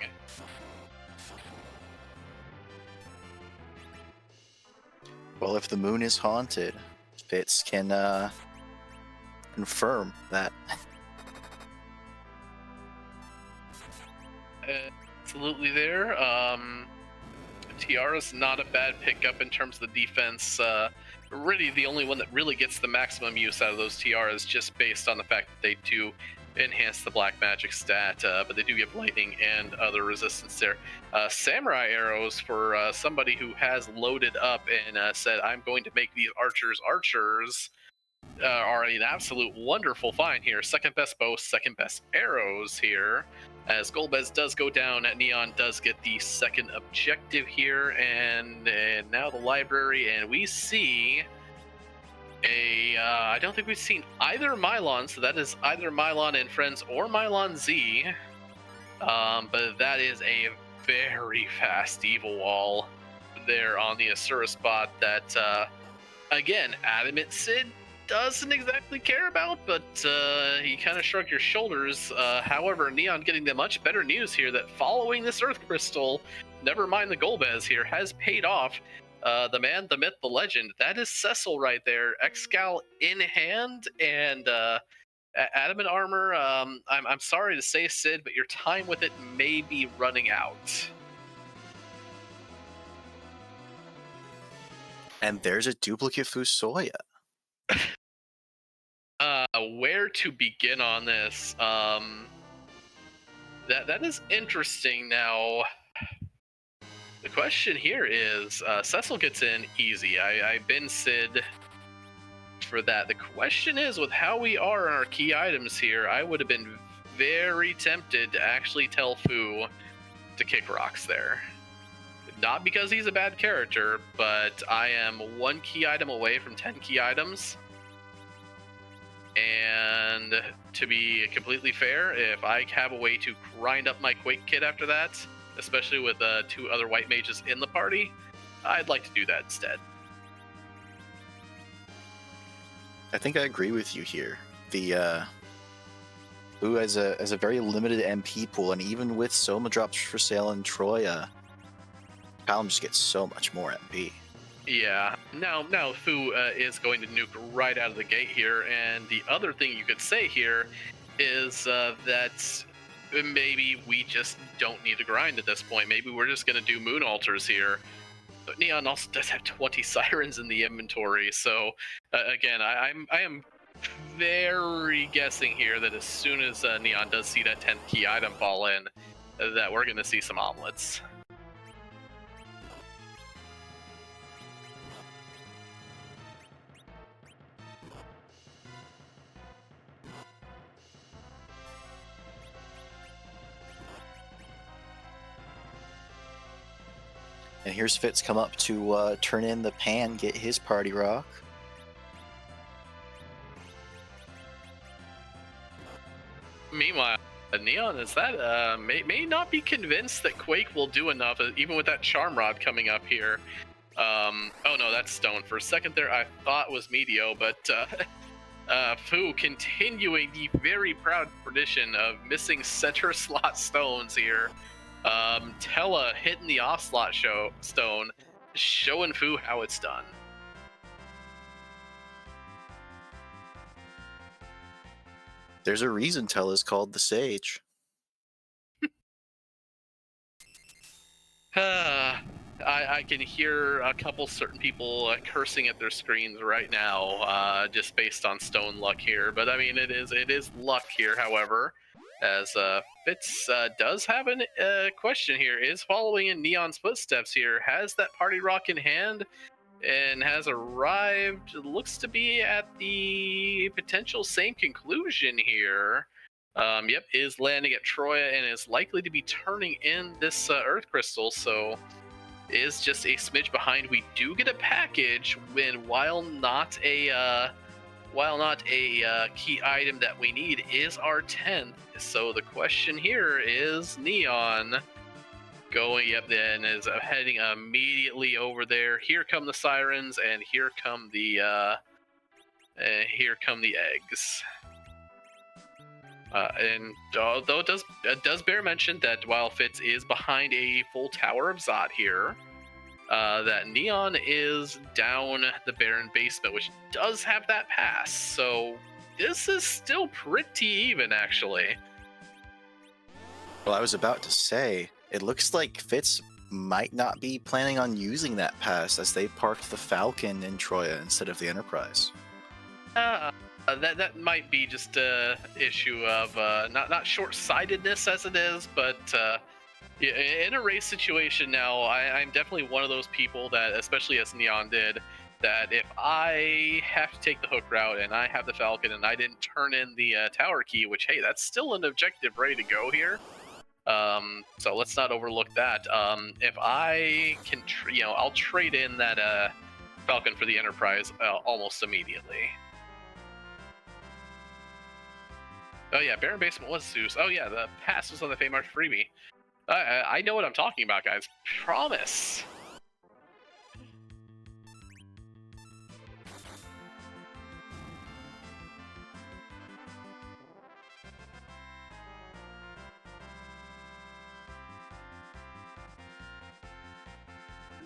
Well, if the moon is haunted, Fitz can confirm that. Absolutely there. Tiara's not a bad pickup in terms of the defense. Really, the only one that really gets the maximum use out of those Tiaras, just based on the fact that they do enhance the black magic stat, but they do give lightning and other resistance there. Samurai arrows for somebody who has loaded up and said, I'm going to make these archers are an absolute wonderful find here. Second best bow, second best arrows here. As Golbez does go down, Neon does get the second objective here, and now the library, and we see I don't think we've seen either Mylon, so that is either Mylon and Friends or Mylon Z, but that is a very fast Evil Wall there on the Asura spot that again, Adamant Sid doesn't exactly care about, but he kind of shrugged your shoulders. However, Neon getting the much better news here that following this Earth Crystal, never mind the Golbez here, has paid off. The man, the myth, the legend, that is Cecil right there, Excal in hand, and Adamant armor. I'm sorry to say, Sid, but your time with it may be running out. And there's a duplicate Fusoya. Where to begin on this? That is interesting. Now, the question here is, Cecil gets in easy. I bin Sid for that. The question is, with how we are on our key items here, I would have been very tempted to actually tell Fu to kick rocks there. Not because he's a bad character, but I am one key item away from 10 key items. And to be completely fair, if I have a way to grind up my Quake kit after that, especially with 2 other white mages in the party, I'd like to do that instead. I think I agree with you here. The Fu has a very limited MP pool, and even with Soma drops for sale in Troya, Callum just gets so much more MP. Yeah, now Fu is going to nuke right out of the gate here, and the other thing you could say here is that maybe we just don't need to grind at this point. Maybe we're just going to do moon altars here. But Neon also does have 20 sirens in the inventory, so again, I am very guessing here that as soon as Neon does see that 10th key item fall in, that we're going to see some omelets. And here's Fitz come up to turn in the pan, get his party rock. Meanwhile, Neon is that may not be convinced that Quake will do enough, even with that Charm Rod coming up here. Oh no, that's Stone. For a second there, I thought was Meteo, but Fu continuing the very proud tradition of missing center slot stones here. Tella hitting the off slot stone, showing Fu how it's done. There's a reason Tella's called the Sage. I can hear a couple certain people cursing at their screens right now, just based on stone luck here. But I mean, it is luck here. However, as Fitz does have a question here, is following in Neon's footsteps here, has that party rock in hand and has arrived, looks to be at the potential same conclusion here. Yep, is landing at Troya and is likely to be turning in this Earth Crystal, so is just a smidge behind. We do get a package when, while not a key item that we need, is our 10th. So the question here is Neon going, yep, then is heading immediately over there. Here come the sirens, and here come the eggs. And although it does bear mention that while Fitz is behind a full tower of Zot here, that Neon is down the barren basement, which does have that pass. So this is still pretty even, actually. Well, I was about to say, it looks like Fitz might not be planning on using that pass, as they parked the Falcon in Troya instead of the Enterprise. That might be just a issue of not short-sightedness as it is, but in a race situation now, I'm definitely one of those people that, especially as Neon did, that if I have to take the hook route and I have the Falcon and I didn't turn in the tower key, which, hey, that's still an objective ready to go here. So let's not overlook that. If I can, I'll trade in that Falcon for the Enterprise almost immediately. Oh yeah, Barren Basement was Zeus. Oh yeah, the pass was on the Feymarch freebie. I know what I'm talking about, guys. Promise.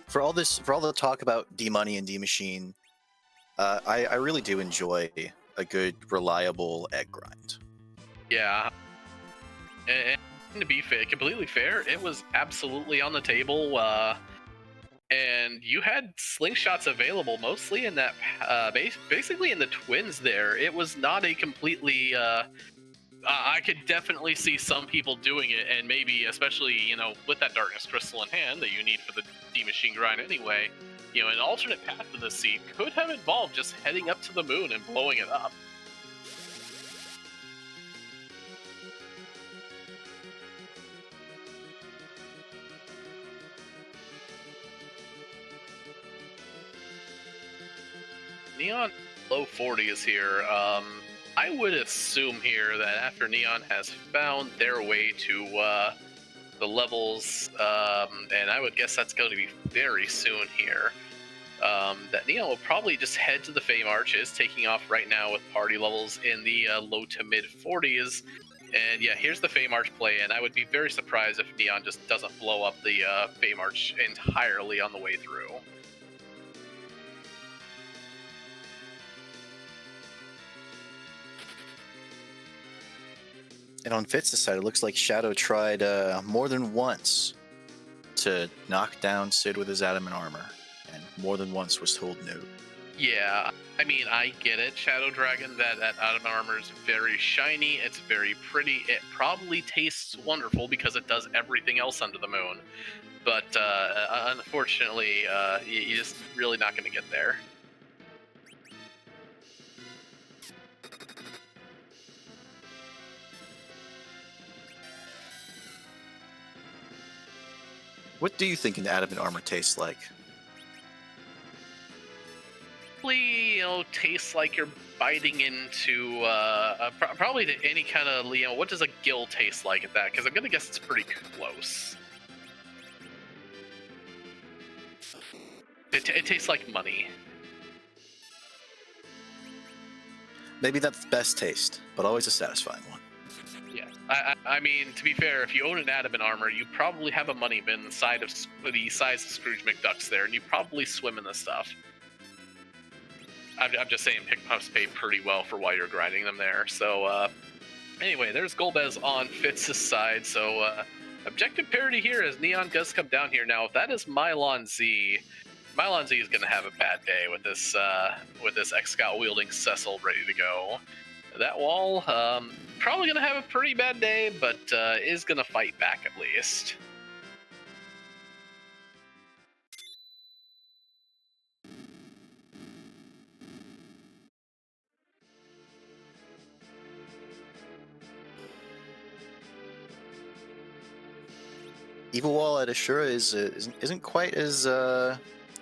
for all the talk about D Money and D Machine, I really do enjoy a good, reliable egg grind. Yeah, and to be completely fair, it was absolutely on the table. And you had slingshots available mostly in that, basically in the twins there. It was not a completely. I could definitely see some people doing it, and maybe, especially, with that darkness crystal in hand that you need for the D Machine grind anyway, an alternate path to the seed could have involved just heading up to the moon and blowing it up. Neon low 40s here. I would assume here that after Neon has found their way to the levels, and I would guess that's going to be very soon here, that Neon will probably just head to the Fame Arches, taking off right now with party levels in the low to mid 40s. And yeah, here's the Fame Arch play, and I would be very surprised if Neon just doesn't blow up the Fame Arch entirely on the way through. And on Fitz's side, it looks like Shadow tried more than once to knock down Sid with his adamant armor, and more than once was told no. Yeah, I mean, I get it, Shadow Dragon, that adamant armor is very shiny, it's very pretty, it probably tastes wonderful because it does everything else under the moon. But unfortunately, you're just really not going to get there. What do you think an adamant armor tastes like? Probably, tastes like you're biting into, probably to any kind of, what does a gill taste like at that? Because I'm going to guess it's pretty close. It tastes like money. Maybe that's the best taste, but always a satisfying one. Yeah, I mean, to be fair, if you own an adamant armor, you probably have a money bin the size of Scrooge McDuck's there, and you probably swim in this stuff. I'm just saying, pick puffs pay pretty well for why you're grinding them there. So anyway, there's Golbez on Fitz's side. So objective parity here as Neon does come down here. Now, if that is Mylon Z, Mylon Z is going to have a bad day with this X-Scout wielding Cecil ready to go. That wall, probably going to have a pretty bad day, but is going to fight back at least. Evil Wall at Ashura isn't quite as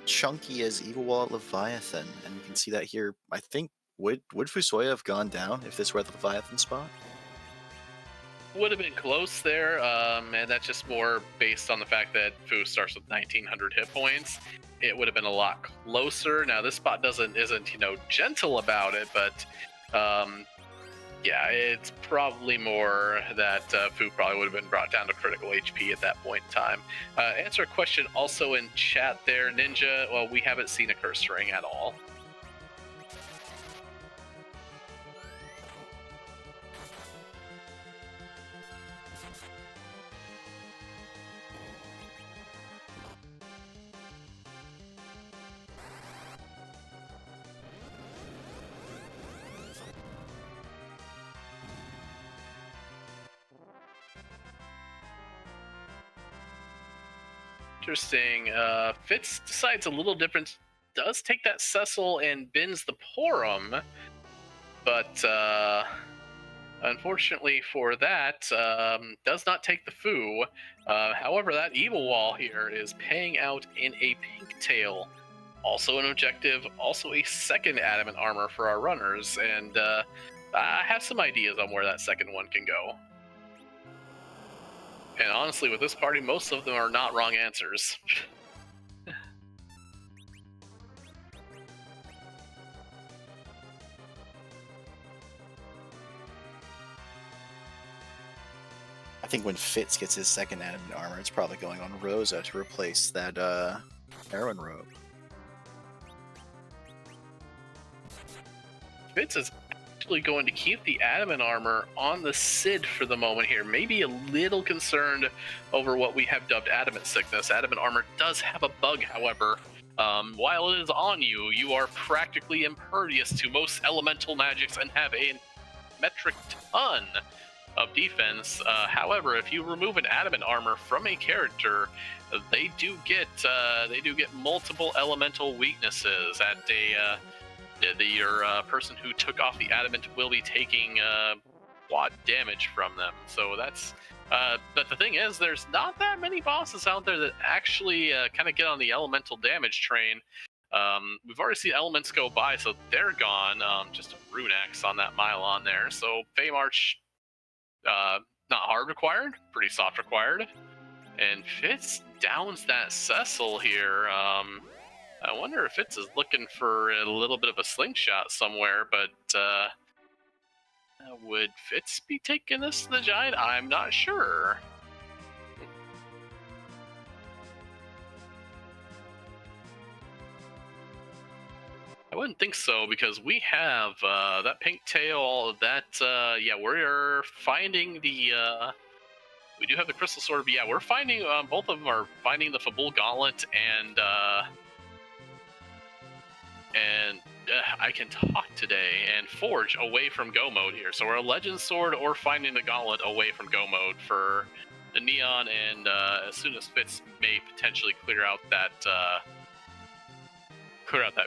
chunky as Evil Wall at Leviathan, and you can see that here. I think would Fusoya have gone down if this were the Leviathan spot? Would have been close there, and that's just more based on the fact that Fu starts with 1900 hit points. It would have been a lot closer. Now this spot isn't gentle about it, but yeah, it's probably more that Fu probably would have been brought down to critical HP at that point in time. Answer a question also in chat there, Ninja. Well, we haven't seen a curse ring at all. Interesting. Fitz decides a little different. Does take that Cecil and bins the Porum, but unfortunately for that, does not take the Fu. However, that Evil Wall here is paying out in a Pink Tail. Also an objective, also a second adamant armor for our runners, and I have some ideas on where that second one can go. And honestly, with this party, most of them are not wrong answers. I think when Fitz gets his second adamant armor, it's probably going on Rosa to replace that Heroin robe. Fitz is actually going to keep the adamant armor on the Sid for the moment here. Maybe a little concerned over what we have dubbed adamant sickness. Adamant armor does have a bug, however. While it is on you, you are practically impervious to most elemental magics and have a metric ton of defense. However, if you remove an adamant armor from a character, they do get multiple elemental weaknesses. Your person who took off the adamant will be taking quad damage from them. So that's. But the thing is, there's not that many bosses out there that actually kind of get on the elemental damage train. We've already seen elements go by, so they're gone. Just a rune axe on that Mylon there. So Fey March, not hard required, pretty soft required. And Fitz downs that Cecil here. I wonder if Fitz is looking for a little bit of a slingshot somewhere, but would Fitz be taking this to the giant? I'm not sure. I wouldn't think so, because we have that pink tail, that, we're finding the, we do have the crystal sword, but yeah, we're finding, both of them are finding the Fabul Gauntlet, and I can talk today and forge away from go mode here. So we're a legend sword or finding the gauntlet away from go mode for the neon, and as soon as Fitz may potentially clear out that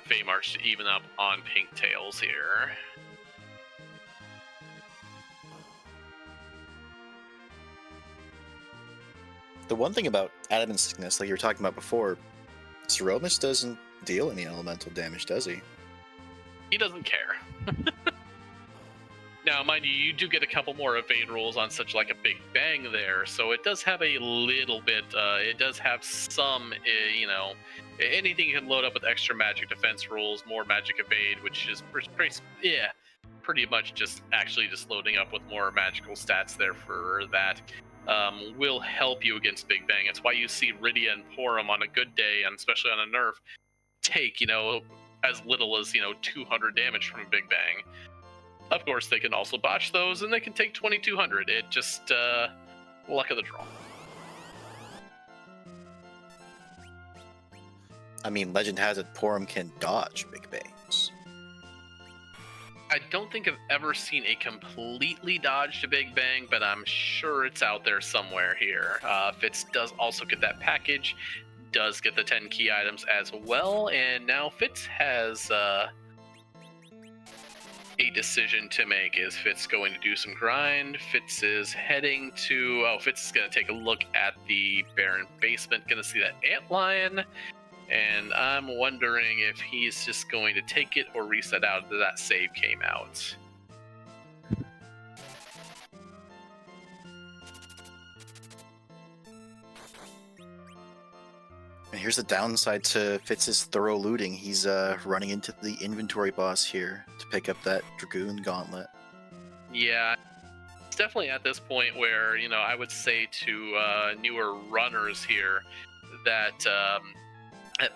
Fey March to even up on pink tails here. The one thing about adamant sickness, like you were talking about before, Ceromus doesn't deal any elemental damage, does he? He doesn't care. Now, mind you, you do get a couple more evade rolls on such like a Big Bang there, so it does have a little bit, it does have some, anything you can load up with extra magic defense rolls, more magic evade, which is pretty much just loading up with more magical stats there for that. Will help you against Big Bang. It's why you see Rydia and Porum on a good day, and especially on a nerf, take, as little as, 200 damage from a Big Bang. Of course, they can also botch those, and they can take 2200. It just, luck of the draw. I mean, legend has it Porum can dodge Big Bangs. I don't think I've ever seen a completely dodged Big Bang, but I'm sure it's out there somewhere here. Fitz does also get that package, does get the 10 key items as well, and now Fitz has a decision to make. Is Fitz going to do some grind? Fitz is heading to... Fitz is going to take a look at the Barren Basement, going to see that antlion, and I'm wondering if he's just going to take it or reset out after that save came out. And here's the downside to Fitz's thorough looting. He's running into the inventory boss here to pick up that Dragoon Gauntlet. Yeah, it's definitely at this point where, I would say to newer runners here that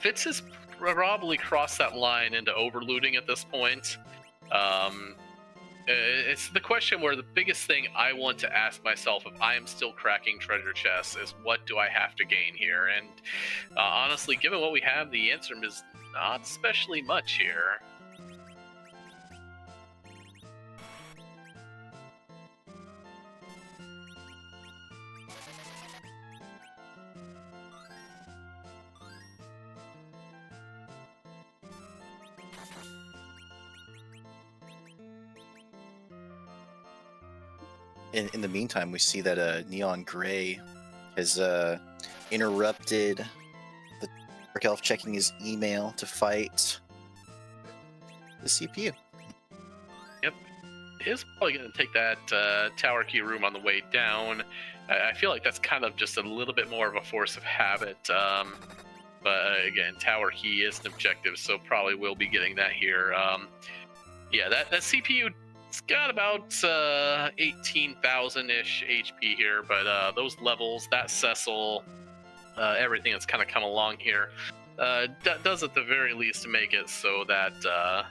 Fitz has probably crossed that line into overlooting at this point. It's the question where the biggest thing I want to ask myself if I am still cracking treasure chests is, what do I have to gain here? And honestly, given what we have, the answer is not especially much here. In the meantime, we see that Neon Gray has interrupted the Dark Elf checking his email to fight the CPU. Yep. Is probably going to take that tower key room on the way down. I feel like that's kind of just a little bit more of a force of habit. But again, tower key is an objective, so probably will be getting that here. That CPU... It's got about 18,000-ish HP here, but those levels, that Cecil, everything that's kind of come along here, does at the very least make it so that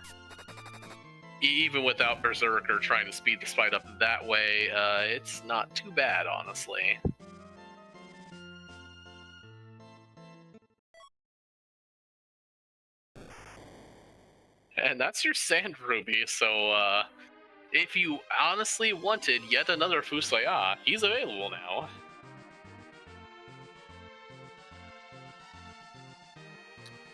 even without Berserker trying to speed the fight up that way, it's not too bad, honestly. And that's your Sand Ruby, so if you honestly wanted yet another Fusaya, he's available now.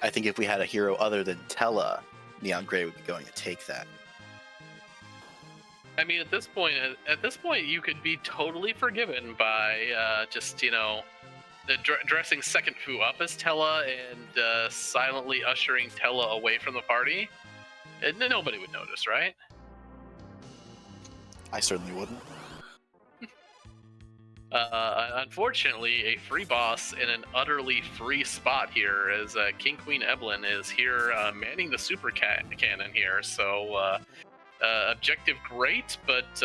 I think if we had a hero other than Tella, Neon Grey would be going to take that. I mean, at this point, you could be totally forgiven by just dressing second Fu up as Tella and silently ushering Tella away from the party. And nobody would notice, right? I certainly wouldn't. Unfortunately, a free boss in an utterly free spot here, as King Queen Eblan is here manning the super cannon here. So objective great, but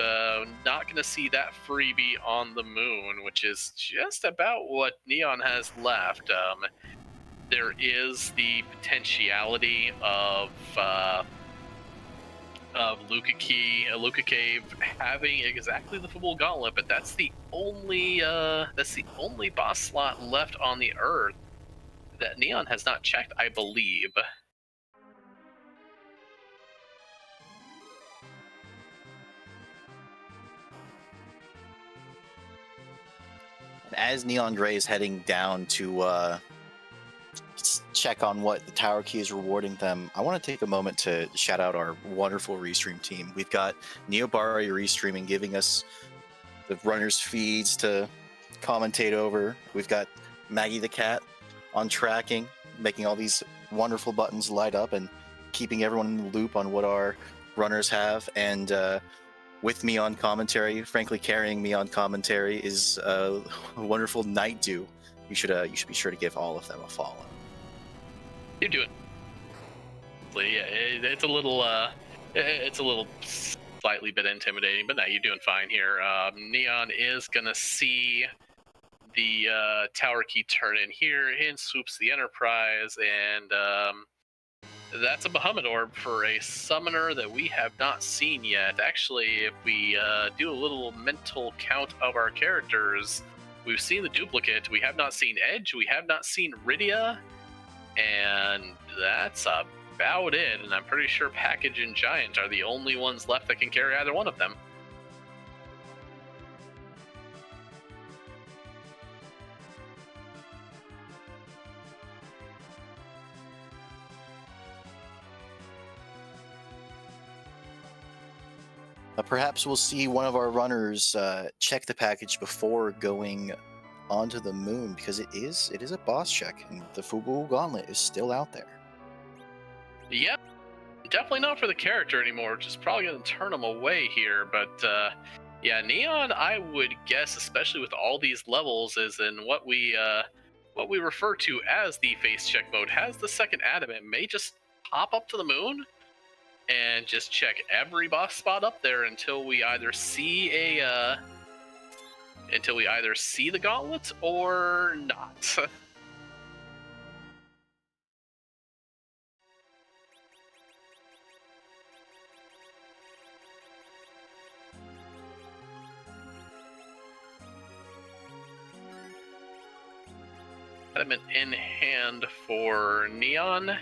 not going to see that freebie on the moon, which is just about what Neon has left. There is the potentiality of Luca Cave having exactly the full gauntlet, but that's the only boss slot left on the Earth that Neon has not checked, I believe. As Neon Grey is heading down to check on what the tower key is rewarding them, I want to take a moment to shout out our wonderful restream team. We've got Neobari restreaming, giving us the runners feeds to commentate over. We've got Maggie the cat on tracking, making all these wonderful buttons light up and keeping everyone in the loop on what our runners have. And with me on commentary, frankly carrying me on commentary, is a wonderful Night Dew. You should be sure to give all of them a follow. You do it. Yeah, it's a little slightly bit intimidating, but no, you're doing fine here. Neon is gonna see the tower key turn in here. In swoops the Enterprise, and that's a Bahamut Orb for a summoner that we have not seen yet. Actually, if we do a little mental count of our characters, we've seen the duplicate. We have not seen Edge. We have not seen Rydia. And that's about it. And I'm pretty sure Package and Giant are the only ones left that can carry either one of them. Perhaps we'll see one of our runners check the package before going onto the moon, because it is a boss check, and the Fubu Gauntlet is still out there. Yep, definitely not for the character anymore, which is probably going to turn him away here. But yeah, Neon, I would guess, especially with all these levels, is in what we refer to as the face check mode, has the second adamant, may just pop up to the moon and just check every boss spot up there until we either see the gauntlet or not. Adamant in hand for Neon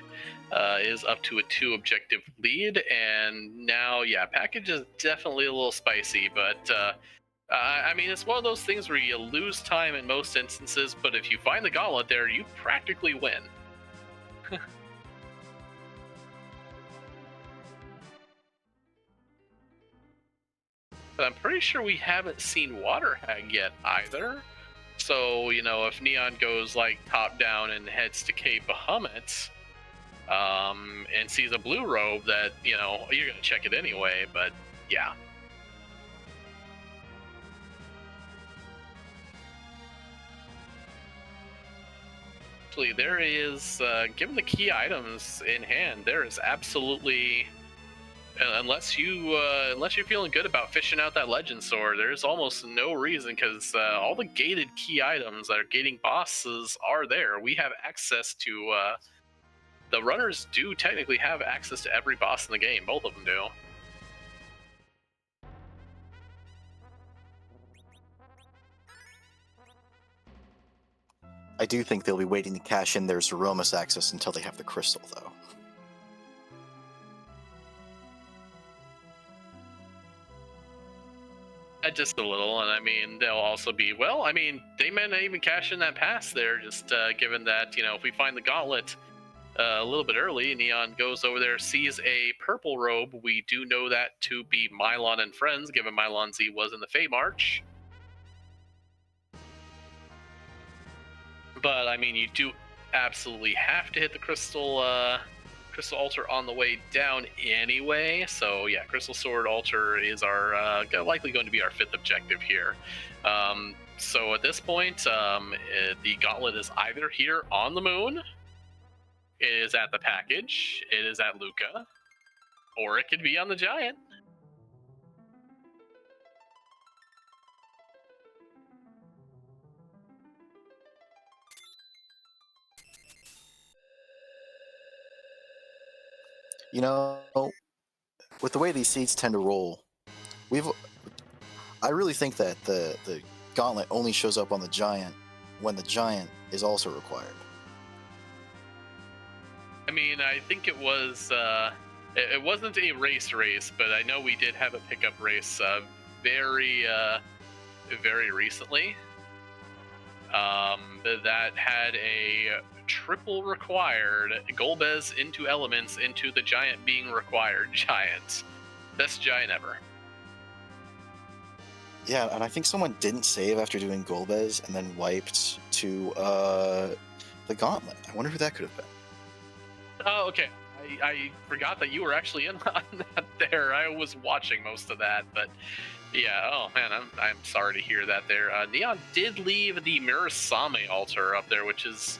is up to a 2 objective lead, and now, yeah, package is definitely a little spicy, but I mean, it's one of those things where you lose time in most instances, but if you find the gauntlet there, you practically win. But I'm pretty sure we haven't seen Water Hag yet either. So, if Neon goes like top down and heads to Cape Bahamut, and sees a blue robe, that, you're gonna check it anyway, but yeah. Actually, there is, given the key items in hand, there is absolutely unless you're feeling good about fishing out that legend sword, there's almost no reason, because all the gated key items that are gating bosses are there. We have access to the runners do technically have access to every boss in the game. Both of them do. I do think they'll be waiting to cash in their Zeromus access until they have the crystal, though. Just a little, and I mean, they'll also be, well, I mean, they may not even cash in that pass there, just given that, you know, if we find the gauntlet a little bit early, Neon goes over there, sees a purple robe. We do know that to be Mylon and friends, given Mylon Z was in the Fey March. But, I mean, you do absolutely have to hit the crystal altar on the way down anyway. So yeah, crystal sword altar is our likely going to be our 5th objective here. So at this point, the gauntlet is either here on the moon, it is at the package, it is at Luca, or it could be on the giant. You know, with the way these seeds tend to roll, I really think that the gauntlet only shows up on the giant when the giant is also required. I mean, I think it was it wasn't a race, but I know we did have a pickup race very recently. That had a triple required Golbez into elements into the giant being required giant. Best giant ever. Yeah, and I think someone didn't save after doing Golbez and then wiped to the gauntlet. I wonder who that could have been. Oh, okay. I forgot that you were actually in on that there. I was watching most of that, but yeah, oh man, I'm sorry to hear that there. Neon did leave the Mirasame altar up there, which is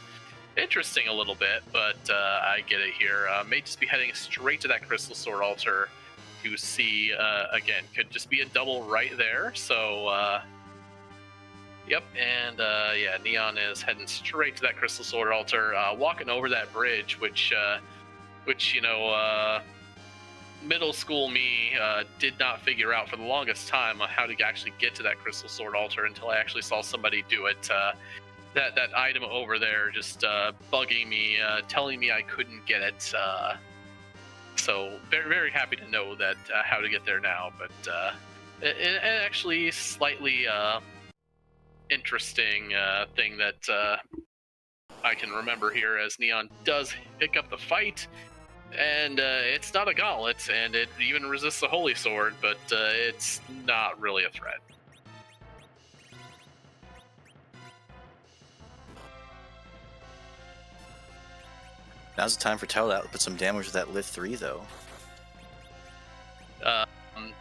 interesting a little bit, but I get it here. May just be heading straight to that crystal sword altar to see, again, could just be a double right there. So, yep, and yeah, Neon is heading straight to that crystal sword altar, walking over that bridge, which you know, middle school me did not figure out for the longest time on how to actually get to that crystal sword altar until I actually saw somebody do it. That item over there just bugging me, telling me I couldn't get it. So very, very happy to know that how to get there now. But it actually slightly interesting thing that I can remember here, as Neon does pick up the fight. And it's not a gauntlet, and it even resists the Holy Sword, but it's not really a threat. Now's the time for Teldat to put some damage with that Lith 3, though.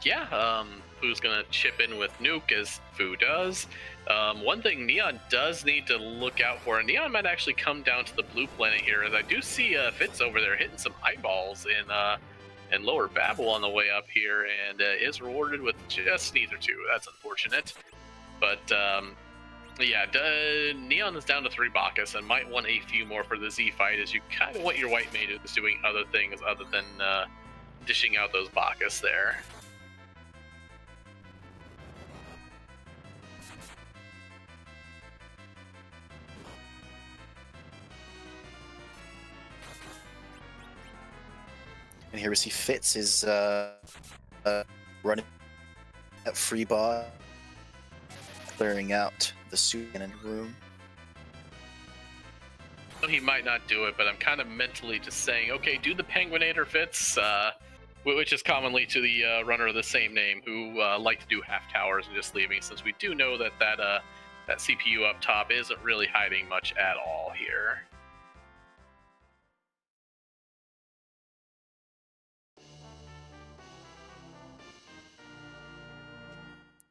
Yeah, Foo's gonna chip in with Nuke, as Foo does. One thing Neon does need to look out for, and Neon might actually come down to the blue planet here, as I do see Fitz over there hitting some eyeballs in Lower Babel on the way up here, and is rewarded with just neither two. That's unfortunate. But yeah, Neon is down to 3 Bacchus and might want a few more for the Z fight, as you kind of want your white mages doing other things other than dishing out those Bacchus there. And here we see Fitz is running at free bot, clearing out the suit in a room. He might not do it, but I'm kind of mentally just saying, okay, do the Penguinator Fitz, which is commonly to the runner of the same name, who like to do half towers and just leaving, since we do know that that CPU up top isn't really hiding much at all here.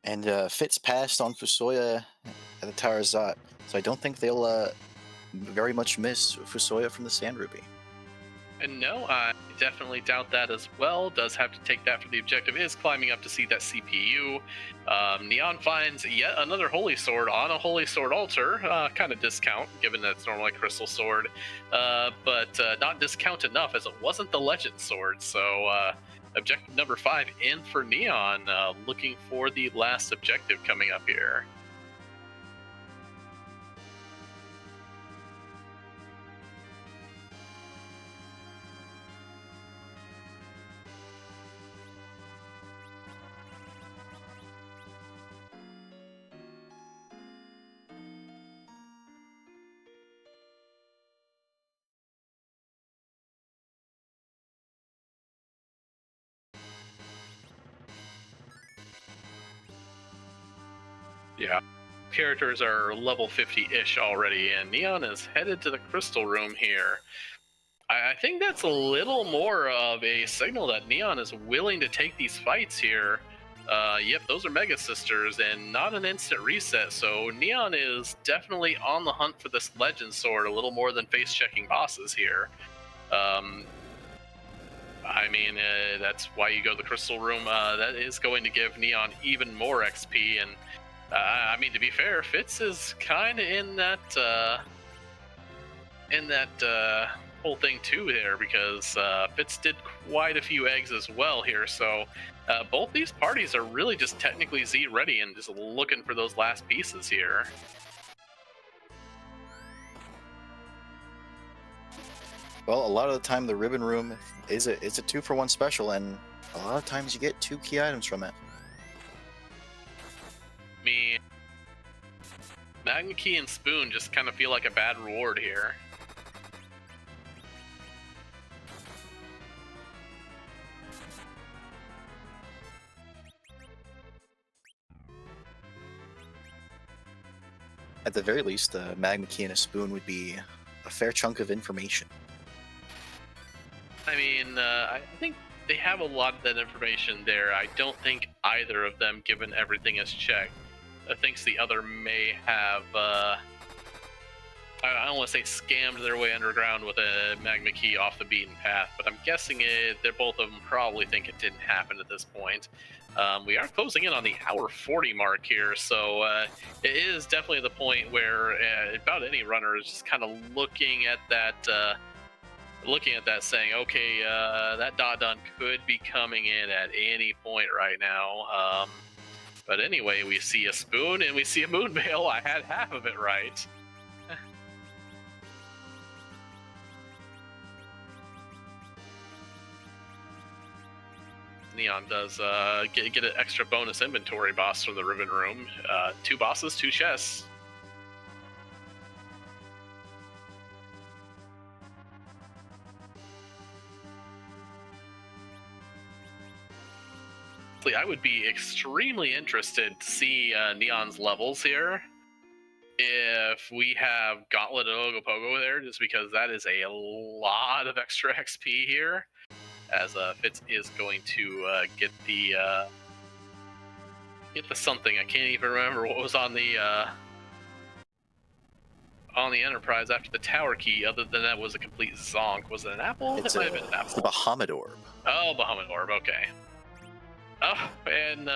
And Fitz passed on Fusoya at the Tower of Zot, so I don't think they'll very much miss Fusoya from the Sand Ruby. And no, I definitely doubt that as well. Does have to take that for the objective. Is climbing up to see that CPU. Neon finds yet another Holy Sword on a Holy Sword altar. Kind of discount, given that it's normally Crystal Sword. But not discount enough, as it wasn't the Legend Sword. So objective number 5 in for Neon. Looking for the last objective coming up here. Yeah. Characters are level 50-ish already, and Neon is headed to the Crystal Room here. I think that's a little more of a signal that Neon is willing to take these fights here. Yep, those are Mega Sisters, and not an instant reset, so Neon is definitely on the hunt for this Legend Sword a little more than face-checking bosses here. I mean, that's why you go to the Crystal Room. That is going to give Neon even more XP, and I mean, to be fair, Fitz is kind of in that whole thing too there, because Fitz did quite a few eggs as well here. So both these parties are really just technically Z ready and just looking for those last pieces here. Well, a lot of the time the Ribbon Room is a 2-for-1 special, and a lot of times you get 2 key items from it. I mean, Magma Key and Spoon just kind of feel like a bad reward here. At the very least, a Magma Key and a Spoon would be a fair chunk of information. I mean, I think they have a lot of that information there. I don't think either of them, given everything is checked, thinks the other may have, I don't want to say scammed their way underground with a Magma Key off the beaten path, but I'm guessing they're both of them probably think it didn't happen at this point. We are closing in on the hour 40 mark here, so it is definitely the point where about any runner is just kind of looking at that saying, okay, that dot done could be coming in at any point right now. But anyway, we see a Spoon and we see a Moonveil. I had half of it right. Neon does get an extra bonus inventory boss from the Ribbon Room. 2 bosses, 2 chests. I would be extremely interested to see Neon's levels here. If we have Gauntlet and Ogopogo there, just because that is a lot of extra XP here, as Fitz is going to get the something. I can't even remember what was on the Enterprise after the Tower Key. Other than that, was a complete zonk. Was it an apple? It's It might have been an apple. It's the Bahamut Orb. Oh, Bahamut Orb. Okay. Oh, and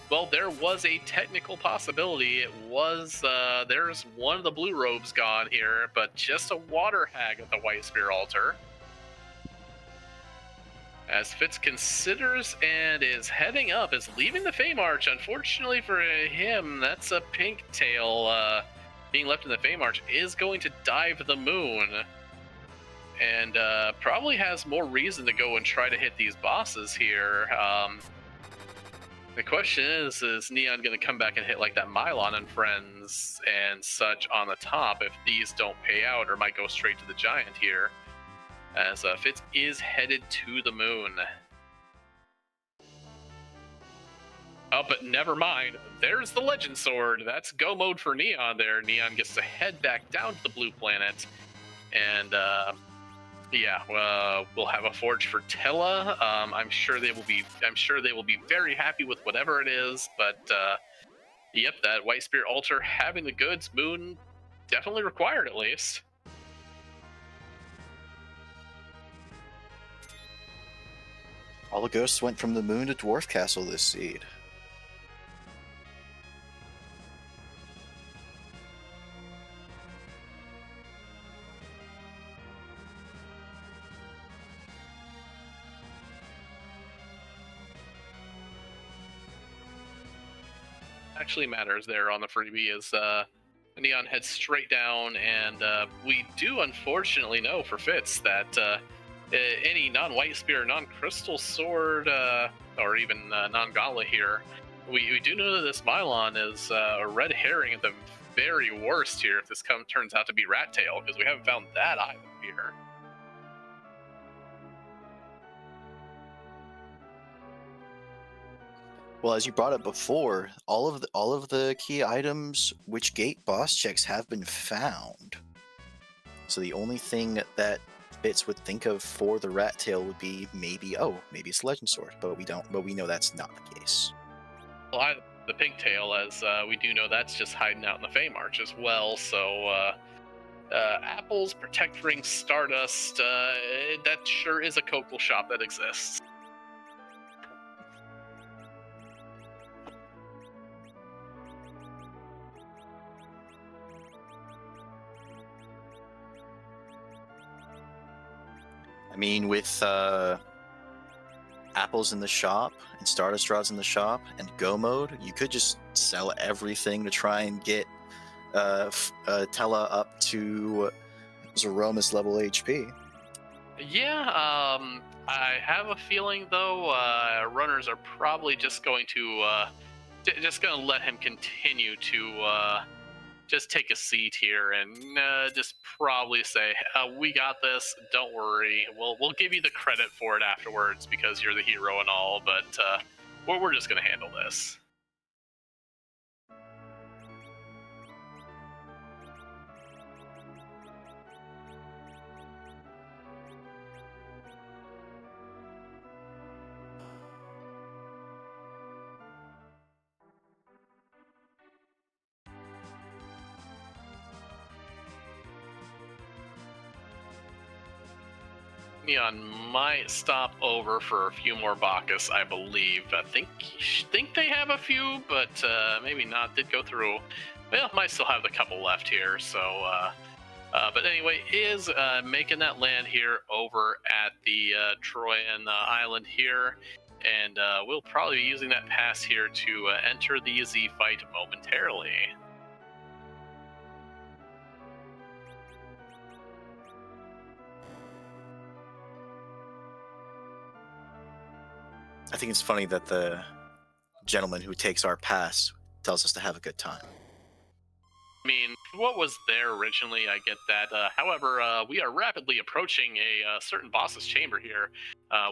well, there was a technical possibility. It was there's one of the blue robes gone here, but just a water hag at the White Spear altar. As Fitz considers and is heading up, is leaving the Fey March. Unfortunately for him, that's a pink tail being left in the Fey March is going to dive the moon. And probably has more reason to go and try to hit these bosses here. The question is Neon going to come back and hit like that Mylon and Friends and such on the top if these don't pay out, or might go straight to the Giant here, as Fitz is headed to the moon. Oh, but never mind. There's the Legend Sword. That's go mode for Neon there. Neon gets to head back down to the blue planet. And yeah, we'll have a forge for Tella. I'm sure they will be very happy with whatever it is. But yep, that White Spear altar having the goods, Moon definitely required at least. All the ghosts went from the moon to Dwarf Castle this seed. Actually matters there on the freebie is Neon heads straight down, and we do unfortunately know for Fitz that any non-white spear, non-crystal sword, or even non-gauntlet here, we do know that this Mylon is a red herring at the very worst here if this turns out to be Rat Tail, because we haven't found that item here. Well, as you brought up before, all of the key items, which gate boss checks have been found. So the only thing that Fitz would think of for the Rat Tail would be maybe it's Legend Sword, but we know that's not the case. Well, the pigtail, as we do know that's just hiding out in the Fame Arch as well. So apples, Protect Ring, Stardust, that sure is a coastal shop that exists. I mean, with apples in the shop and Stardust rods in the shop and Go mode, you could just sell everything to try and get Tella up to Zeromus level HP. Yeah, I have a feeling though runners are probably just going to let him continue to just take a seat here and just probably say, "We got this. Don't worry. We'll give you the credit for it afterwards because you're the hero and all. But we're just gonna handle this." Neon might stop over for a few more Bacchus, I believe. I think they have a few, but maybe not. Did go through. Well, might still have the couple left here. So, but anyway, is making that land here over at the Troyan Island here, and we'll probably be using that pass here to enter the Z fight momentarily. I think it's funny that the gentleman who takes our pass tells us to have a good time. I mean, what was there originally, I get that. However, we are rapidly approaching a certain boss's chamber here.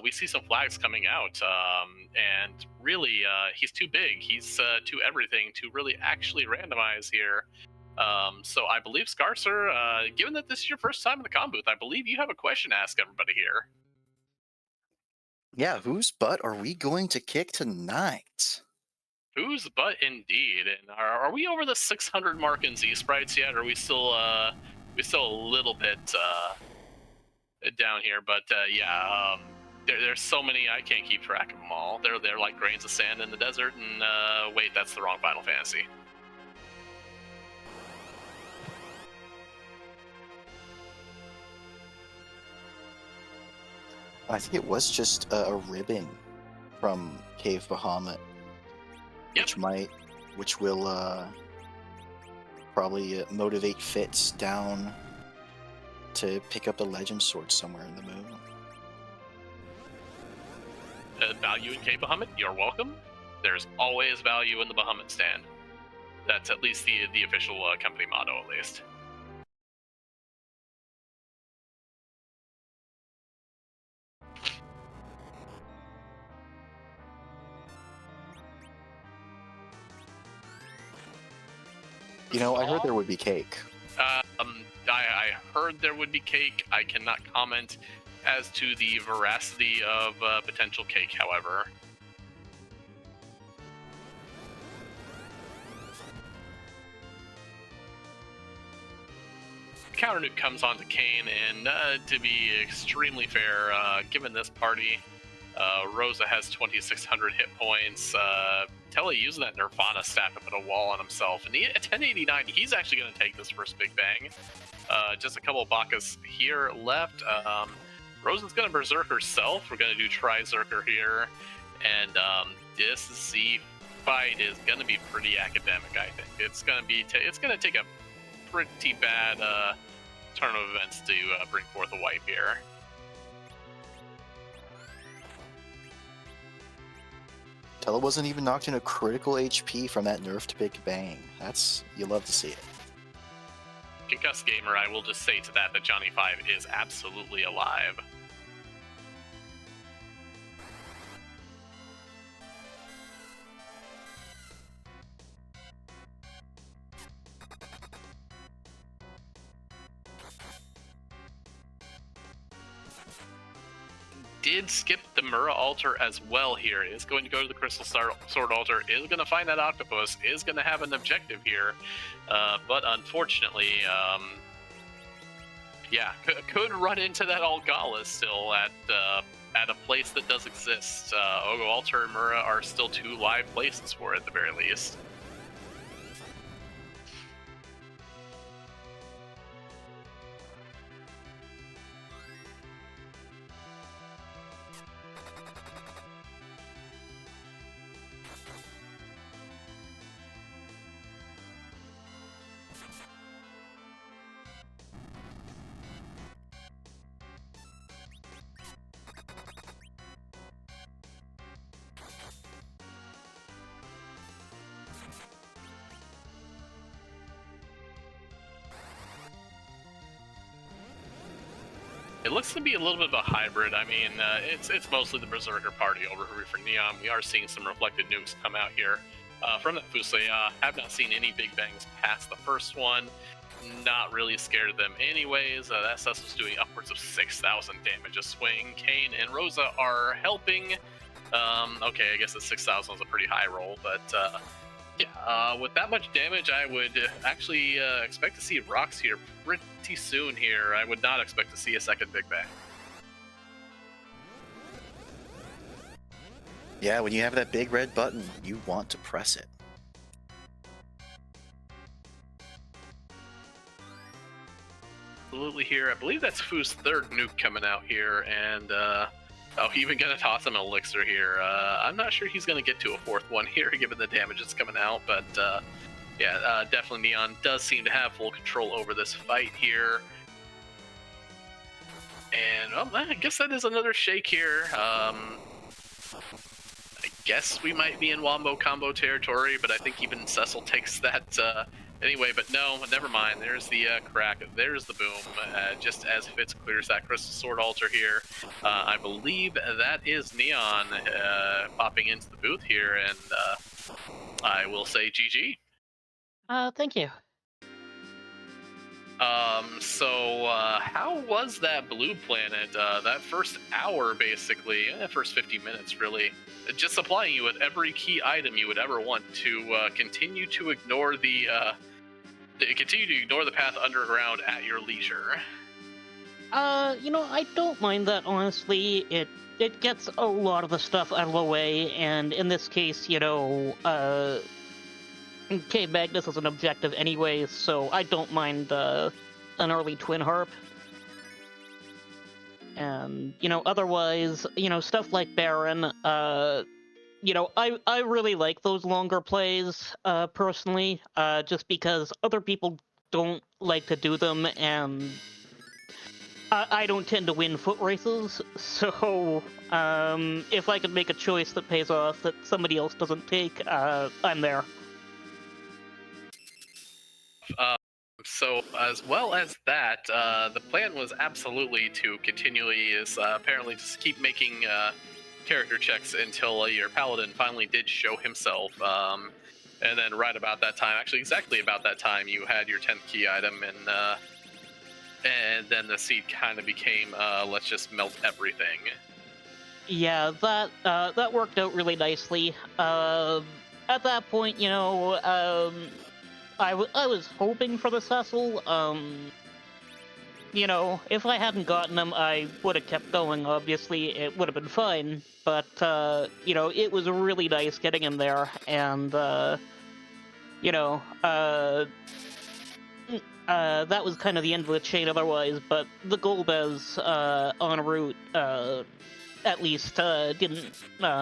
We see some flags coming out, and really, he's too big. He's too everything to really actually randomize here. So I believe, Scarcer, given that this is your first time in the comm booth, I believe you have a question to ask everybody here. Yeah, whose butt are we going to kick tonight? Whose butt indeed? And are we over the 600 mark in Z sprites yet? Or are we still a little bit down here? But yeah, there's so many I can't keep track of them all. They're like grains of sand in the desert. And wait, that's the wrong Final Fantasy. I think it was just a ribbon from Cave Bahamut, Yep. which will probably motivate Fitz down to pick up the Legend Sword somewhere in the moon. Value in K Bahamut, you're welcome. There's always value in the Bahamut stand. That's at least the official company motto, at least. You know, I heard there would be cake. I heard there would be cake. I cannot comment as to the veracity of potential cake, however. Counter nuke comes onto Kane, and to be extremely fair, given this party, Rosa has 2,600 hit points. Telly using that Nirvana stack to put a wall on himself. And at 1089, he's actually going to take this first Big Bang. Just a couple of Bakas here left. Rosa's going to Berserk herself. We're going to do Tri-Zerker here. And this Z fight is going to be pretty academic, I think. It's going to be it's going to take a pretty bad turn of events to bring forth a wipe here. Tella wasn't even knocked into critical HP from that nerf to Big Bang. You love to see it. Concussed Gamer, I will just say to that Johnny 5 is absolutely alive. Did skip the Mura altar as well here. Is going to go to the Crystal Sword altar, is going to find that octopus, is going to have an objective here. But unfortunately, yeah, could run into that Algala still at a place that does exist. Ogo Altar and Mura are still two live places for it at the very least. It looks to be a little bit of a hybrid. I mean, it's mostly the Berserker party over here for Neon. We are seeing some reflected nukes come out here from that Fusei. Have not seen any Big Bangs past the first one. Not really scared of them anyways. That Cecil's doing upwards of 6,000 damage a swing. Kane and Rosa are helping. Okay, I guess the 6,000 was a pretty high roll, but yeah, with that much damage, I would actually expect to see rocks here pretty soon here. I would not expect to see a second Big Bang. Yeah, when you have that big red button, you want to press it. Absolutely here. I believe that's Fu's third nuke coming out here, and oh, even gonna toss him an elixir here. I'm not sure he's gonna get to a fourth one here, given the damage that's coming out, but yeah, definitely Neon does seem to have full control over this fight here. And well, I guess that is another shake here. I guess we might be in Wombo combo territory, but I think even Cecil takes that anyway. But no, never mind. There's the crack. There's the boom. Just as Fitz clears that Crystal Sword altar here, I believe that is Neon popping into the booth here, and I will say GG. Thank you. So how was that Blue Planet? That first hour, basically, first 50 minutes, really, just supplying you with every key item you would ever want to continue to ignore the path underground at your leisure. You know, I don't mind that, honestly. It gets a lot of the stuff out of the way, and in this case, you know, K Magnus is an objective anyway, so I don't mind an early Twin Harp. And, you know, otherwise, you know, stuff like Baron, you know, I really like those longer plays, personally, just because other people don't like to do them, and I don't tend to win foot races, so if I can make a choice that pays off that somebody else doesn't take, I'm there. So as well as that, the plan was absolutely to continually apparently just keep making character checks until your paladin finally did show himself. And then right about that time, actually exactly about that time, you had your 10th key item, and then the seed kind of became let's just melt everything. Yeah, that worked out really nicely. At that point, you know, I was hoping for the Cecil. you know, if I hadn't gotten them, I would have kept going. Obviously, it would have been fine. But you know, it was really nice getting in there, and you know, that was kind of the end of the chain otherwise. But the Golbez en route, at least, didn't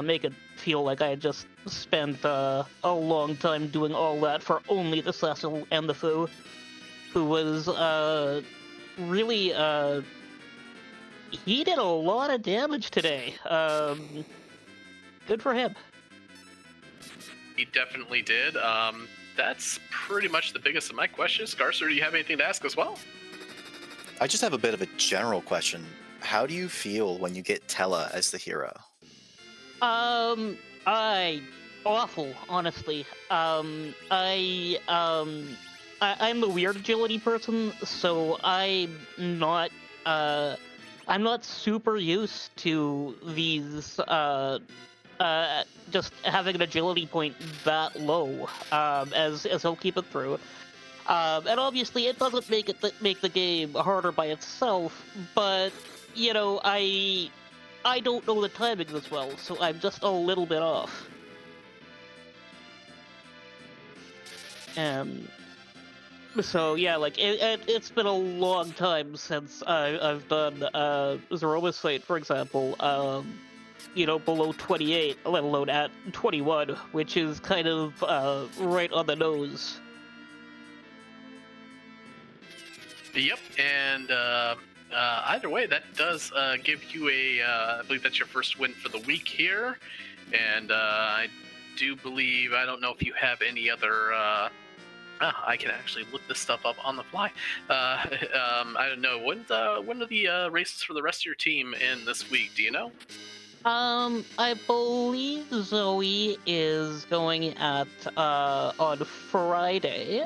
make it feel like I had just spent a long time doing all that for only the Cecil and the Fu, who was really he did a lot of damage today. Good for him. He definitely did. That's pretty much the biggest of my questions. Garcer, do you have anything to ask as well? I just have a bit of a general question. How do you feel when you get Tella as the hero? Awful, honestly. I'm the weird agility person, so I'm not super used to these just having an agility point that low, as he'll keep it through. And obviously it doesn't make the game harder by itself, but you know, I don't know the timing as well, so I'm just a little bit off. So yeah, like it's been a long time since I've done Zeroma's Fate, for example. You know, below 28, let alone at 21, which is kind of right on the nose. Yep, and either way, that does give you I believe that's your first win for the week here, and I do believe, I don't know if you have any other, I can actually look this stuff up on the fly. I don't know, when are the races for the rest of your team in this week, do you know? I believe Zoe is going at on Friday.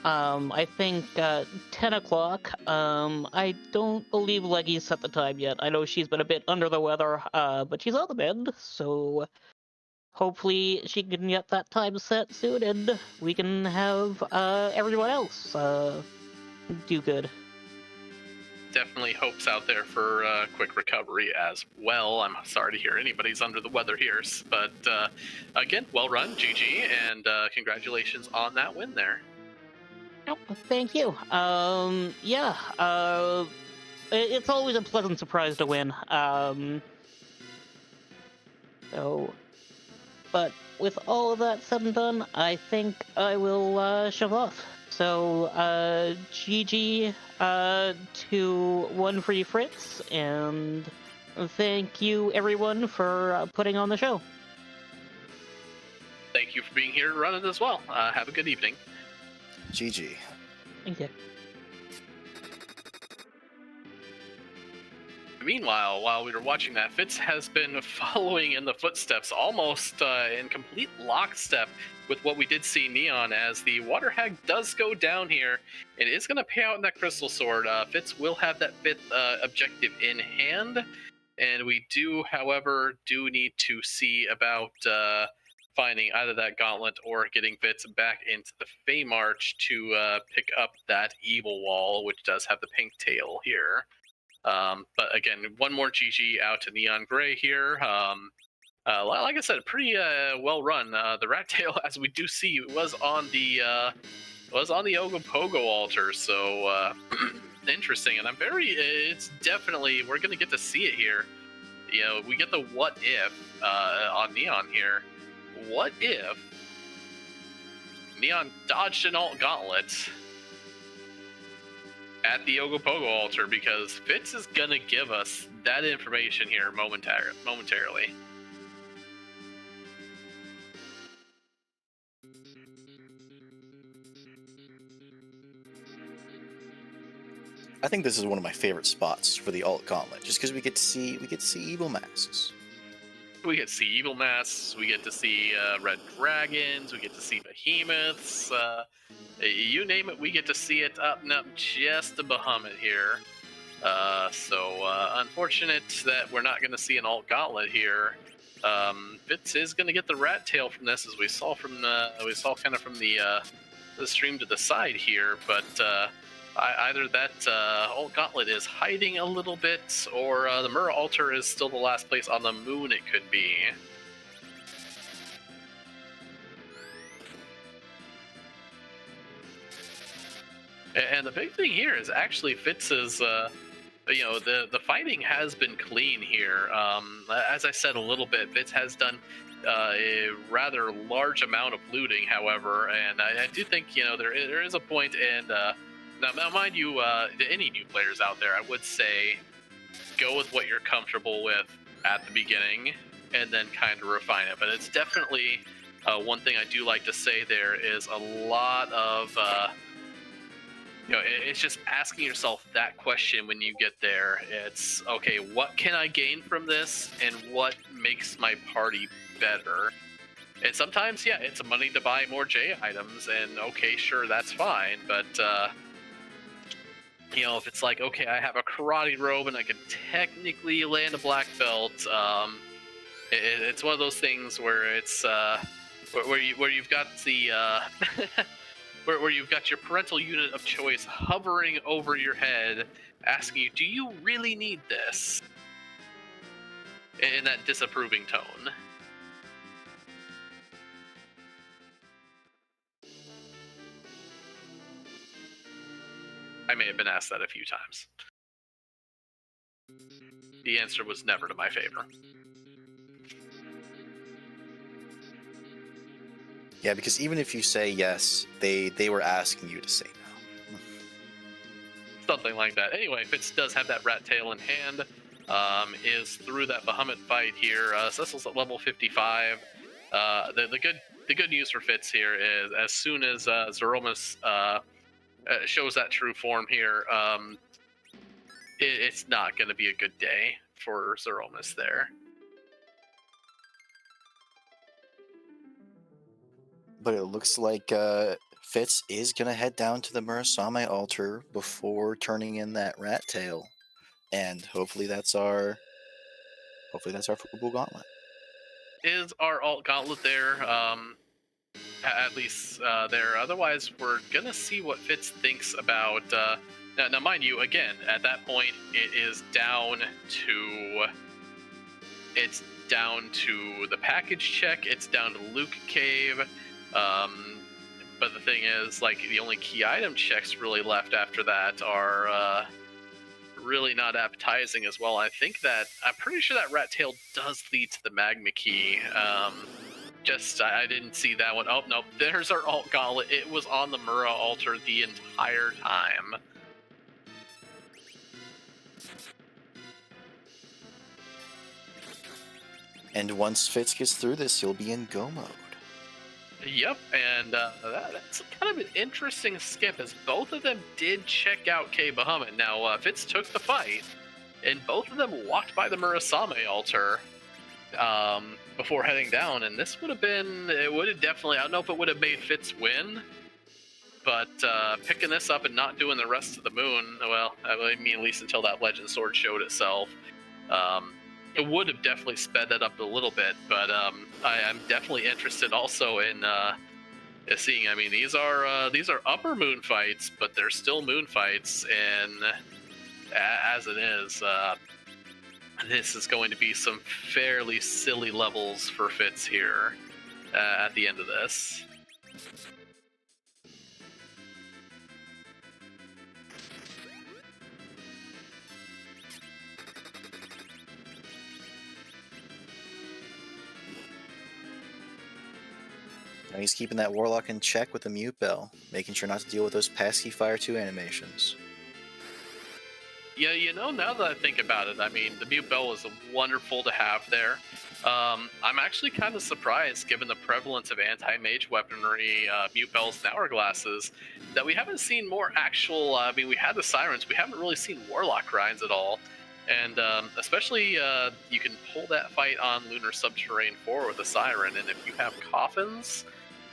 I think 10 o'clock. I don't believe Leggy's set the time yet. I know she's been a bit under the weather, but she's on the mend, so hopefully she can get that time set soon, and we can have everyone else do good. Definitely hopes out there for quick recovery as well. I'm sorry to hear anybody's under the weather here, but again, well run, GG, and congratulations on that win there. Oh, thank you. Yeah, it's always a pleasant surprise to win. So, but with all of that said and done, I think I will shove off. So, GG to OneFreeFitz, and thank you everyone for putting on the show. Thank you for being here to run it as well. Have a good evening. GG. Thank you. Meanwhile, while we were watching that, Fitz has been following in the footsteps, almost in complete lockstep with what we did see Neon, as the Water Hag does go down here. It is going to pay out in that Crystal Sword. Fitz will have that 5th objective in hand, and we do, however, need to see about finding either that gauntlet or getting Fitz back into the Fey March to pick up that Evil Wall, which does have the pink tail here. But again, one more GG out to Neon Gray here. Like I said, pretty well run. The rat tail, as we do see, was on the Ogopogo altar, so interesting. And it's definitely, we're gonna get to see it here. You know, we get the what if on Neon here. What if Neon dodged an alt gauntlet at the Ogopogo altar, because Fitz is gonna give us that information here momentarily. I think this is one of my favorite spots for the alt gauntlet, just because we get to see evil masks. We get to see evil masks. We get to see red dragons. We get to see behemoths. You name it, we get to see it up and up just a Bahamut here. So unfortunate that we're not going to see an alt gauntlet here. Fitz is going to get the rat tail from this, as we saw kind of from the stream to the side here. But Either that old gauntlet is hiding a little bit, or the Mura altar is still the last place on the moon it could be. And the big thing here is actually Fitz's, the fighting has been clean here. As I said a little bit, Fitz has done a rather large amount of looting, however, and I do think, there is a point, and now mind you, to any new players out there, I would say go with what you're comfortable with at the beginning, and then kind of refine it. But it's definitely one thing I do like to say there is a lot of it's just asking yourself that question when you get there. It's, okay, what can I gain from this, and what makes my party better? And sometimes, yeah, it's money to buy more J items, and okay, sure, that's fine, but if it's like, okay, I have a karate robe and I can technically land a black belt, it's one of those things where it's where you've got the where you've got your parental unit of choice hovering over your head, asking you, do you really need this? In that disapproving tone. I may have been asked that a few times. The answer was never to my favor. Yeah, because even if you say yes, they were asking you to say no. Something like that. Anyway, Fitz does have that rat tail in hand. Is through that behemoth fight here. Cecil's at level 55. The good news for Fitz here is, as soon as Zeromus shows that true form here, it's not going to be a good day for Zeromus there. But it looks like Fitz is gonna head down to the Murasame altar before turning in that rat tail, and hopefully that's our Fubu Gauntlet. Is our alt gauntlet there? At least there. Otherwise, we're gonna see what Fitz thinks about. Now, mind you, again, at that point, it's down to the package check. It's down to Luke Cave. But the thing is, like, the only key item checks really left after that are really not appetizing as well. I'm pretty sure that rat tail does lead to the magma key. I didn't see that one. Oh, no, there's our alt gauntlet. It was on the Mura altar the entire time. And once Fitz gets through this, he'll be in go mode. Yep, and that's kind of an interesting skip, as both of them did check out K Bahamut. Now, Fitz took the fight, and both of them walked by the Murasame altar before heading down, and it would have definitely, I don't know if it would have made Fitz win, but picking this up and not doing the rest of the moon, well, I mean, at least until that Legend Sword showed itself, it would have definitely sped that up a little bit, but I'm definitely interested also in seeing. I mean, these are upper moon fights, but they're still moon fights, and as it is, this is going to be some fairly silly levels for Fitz here at the end of this. Now he's keeping that Warlock in check with the Mute Bell, making sure not to deal with those pesky Fire 2 animations. Yeah, now that I think about it, I mean, the Mute Bell is wonderful to have there. I'm actually kind of surprised, given the prevalence of anti-mage weaponry, Mute Bells, and Hourglasses, that we haven't seen more actual, we had the Sirens, we haven't really seen Warlock grinds at all. And especially, you can pull that fight on Lunar Subterrane 4 with a Siren, and if you have Coffins,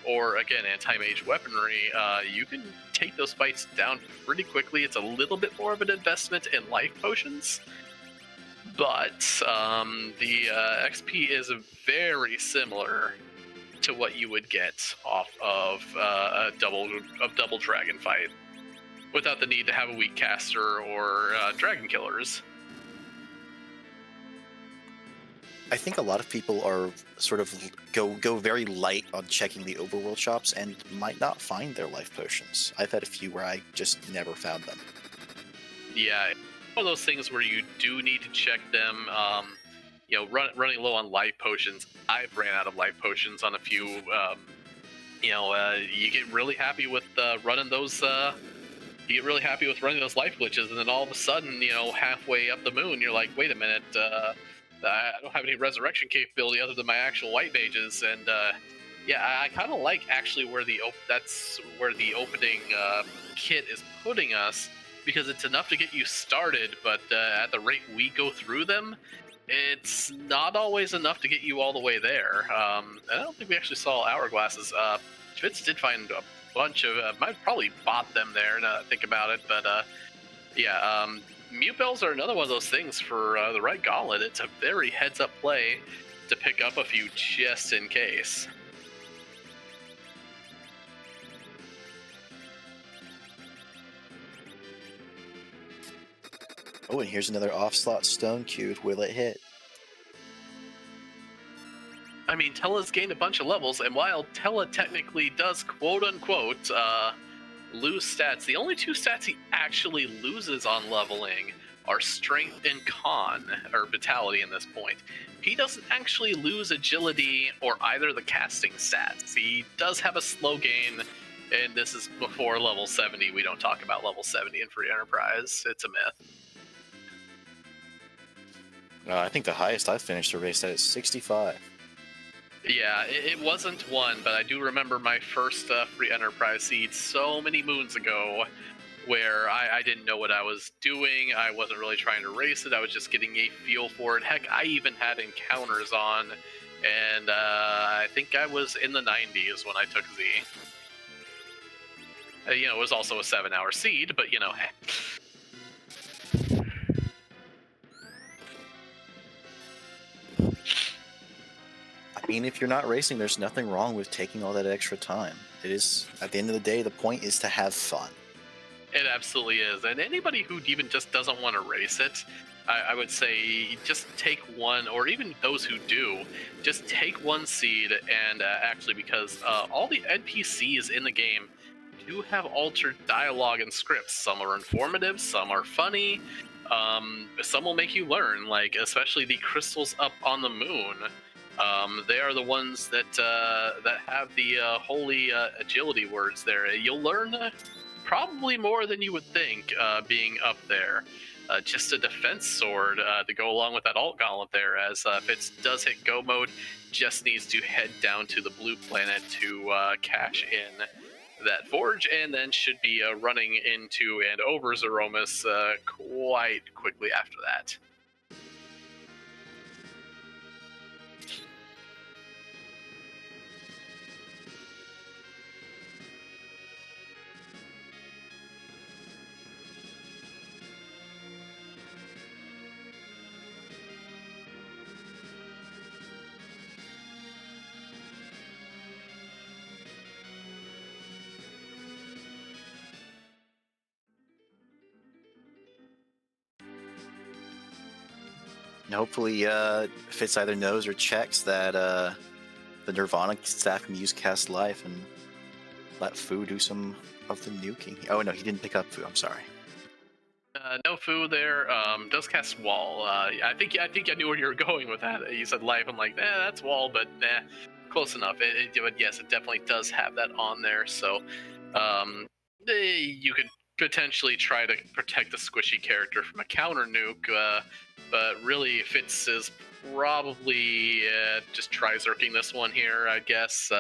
or again, anti-mage weaponry, you can take those fights down pretty quickly. It's a little bit more of an investment in life potions, but the XP is very similar to what you would get off of a double dragon fight. without the need to have a weak caster or dragon killers. I think a lot of people are sort of go very light on checking the overworld shops and might not find their life potions. I've had a few where I just never found them. Yeah, one of those things where you do need to check them. Running low on life potions. I've ran out of life potions on a few. You get really happy with running those. You get really happy with running those life glitches, and then all of a sudden, halfway up the moon, you're like, wait a minute. I don't have any resurrection capability other than my actual white mages, and I kind of like actually that's where the opening kit is putting us, because it's enough to get you started, but at the rate we go through them, it's not always enough to get you all the way there. I don't think we actually saw hourglasses. Fitz did find a bunch of. Might probably bought them there. Now that I think about it, but mute bells are another one of those things for the right gauntlet. It's a very heads-up play to pick up a few just in case. Oh, and here's another off-slot stone queued. Will it hit? I mean, Tella's gained a bunch of levels, and while Tella technically does quote-unquote lose stats, the only two stats he actually loses on leveling are strength and con, or vitality in this point. He doesn't actually lose agility or either the casting stats. He does have a slow gain, and this is before level 70. We don't talk about level 70 in Free Enterprise. It's a myth. I think the highest I've finished a race at is 65. Yeah, it wasn't one, but I do remember my first Free Enterprise seed so many moons ago, where I didn't know what I was doing. I wasn't really trying to race it. I was just getting a feel for it. Heck, I even had encounters on, and I think I was in the 90s when I took Z. It was also a 7-hour seed, but hey. I mean, if you're not racing, there's nothing wrong with taking all that extra time. It is, at the end of the day, the point is to have fun. It absolutely is. And anybody who even just doesn't want to race it, I would say just take one, or even those who do, just take one seed. And actually, because all the NPCs in the game do have altered dialogue and scripts. Some are informative, some are funny, some will make you learn, like especially the crystals up on the moon. They are the ones that have the holy agility words there. You'll learn probably more than you would think being up there. Just a defense sword to go along with that alt gauntlet there, as Fitz does hit go mode, just needs to head down to the blue planet to cash in that forge, and then should be running into and over Zeromus quite quickly after that. And hopefully, Fitz either knows or checks that the Nirvana staff can use Cast Life and let Fu do some of the nuking. Oh no, he didn't pick up Fu. I'm sorry. No Fu there. Does cast Wall. I think I knew where you were going with that. You said Life. I'm like, that's Wall, but close enough. But yes, it definitely does have that on there. So you could potentially try to protect the squishy character from a counter nuke, but really Fitz is probably just try-zerking this one here, I guess.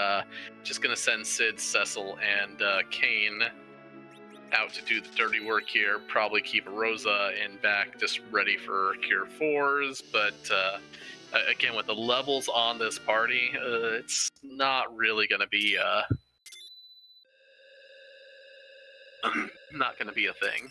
Just gonna send Sid, Cecil, and Kane out to do the dirty work here. Probably keep Rosa in back, just ready for Cure 4s, but again, with the levels on this party, it's not really gonna be not gonna be a thing.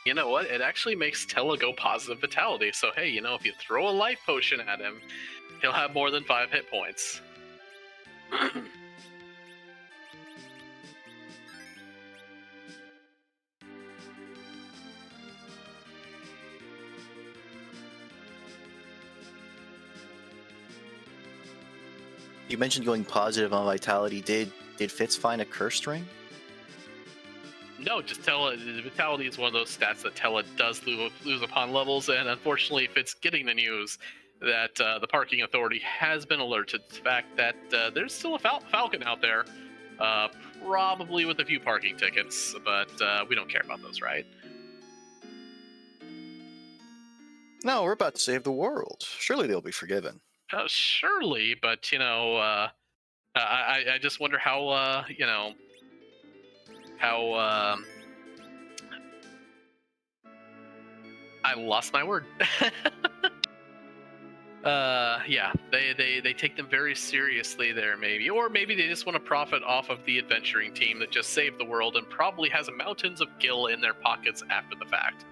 you know what? It actually makes Tella go positive vitality. So hey, you know, if you throw a life potion at him, he'll have more than 5 hit points. You mentioned going positive on vitality. Did Fitz find a cursed ring? No, just Tella. Vitality is one of those stats that Tella does lose upon levels, and unfortunately, if it's getting the news that the parking authority has been alerted to the fact that there's still a Falcon out there, probably with a few parking tickets, but we don't care about those, right? No, we're about to save the world. Surely they'll be forgiven. Surely, but you know, I just wonder how you know how I lost my word. Yeah, they take them very seriously there, maybe, or maybe they just want to profit off of the adventuring team that just saved the world and probably has mountains of gil in their pockets after the fact.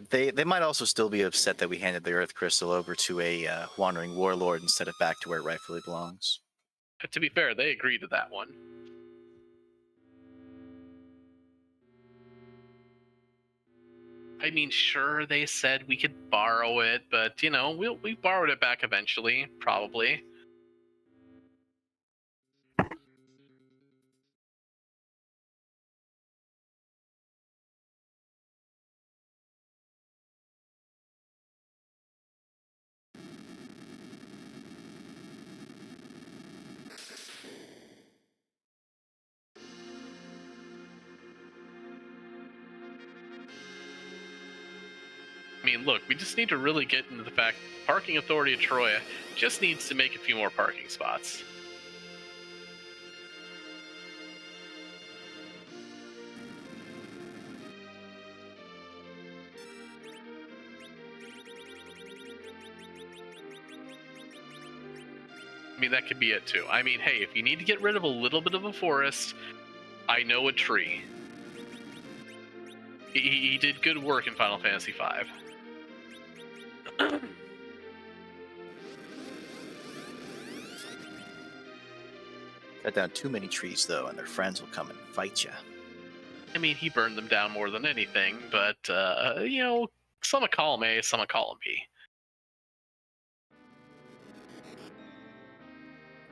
They might also still be upset that we handed the Earth Crystal over to a wandering warlord instead of back to where it rightfully belongs. To be fair, they agreed to that one. I mean, sure, they said we could borrow it, but you know, we borrowed it back eventually, probably. I mean, look, we just need to really get into the fact the Parking Authority of Troya just needs to make a few more parking spots. I mean, that could be it too. I mean, hey, if you need to get rid of a little bit of a forest, I know a tree. He did good work in Final Fantasy V. Cut down too many trees, though, and their friends will come and fight you. I mean, he burned them down more than anything, but, you know, some of column A, some of column B.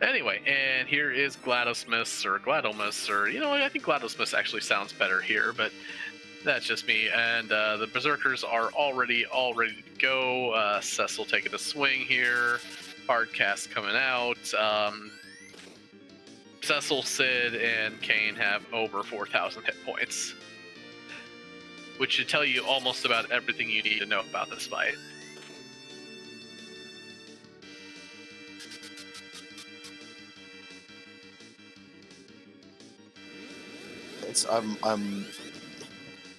Anyway, and here is Gladosmus, or Gladomus, or, you know, I think Gladosmus actually sounds better here, but that's just me. And the Berserkers are all ready to go. Cecil taking a swing here. Hardcast coming out. Cecil, Sid, and Kane have over 4,000 hit points, which should tell you almost about everything you need to know about this fight.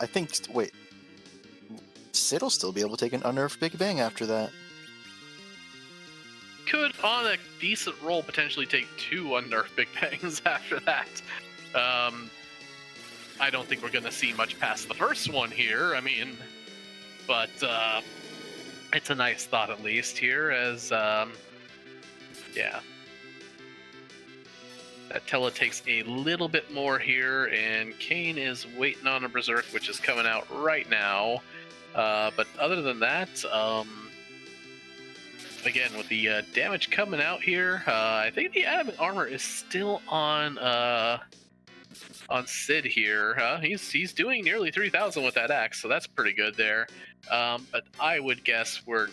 I think. Wait, Sid will still be able to take an unnerved Big Bang after that. Could, on a decent roll, potentially take 2 unnerved Big Bangs after that. I don't think we're going to see much past the first one here. I mean, but it's a nice thought at least here, as yeah. That Tella takes a little bit more here, and Kane is waiting on a Berserk, which is coming out right now. But other than that, again, with the damage coming out here, I think the adamant armor is still on Sid here. He's doing nearly 3,000 with that axe, so that's pretty good there. But I would guess we're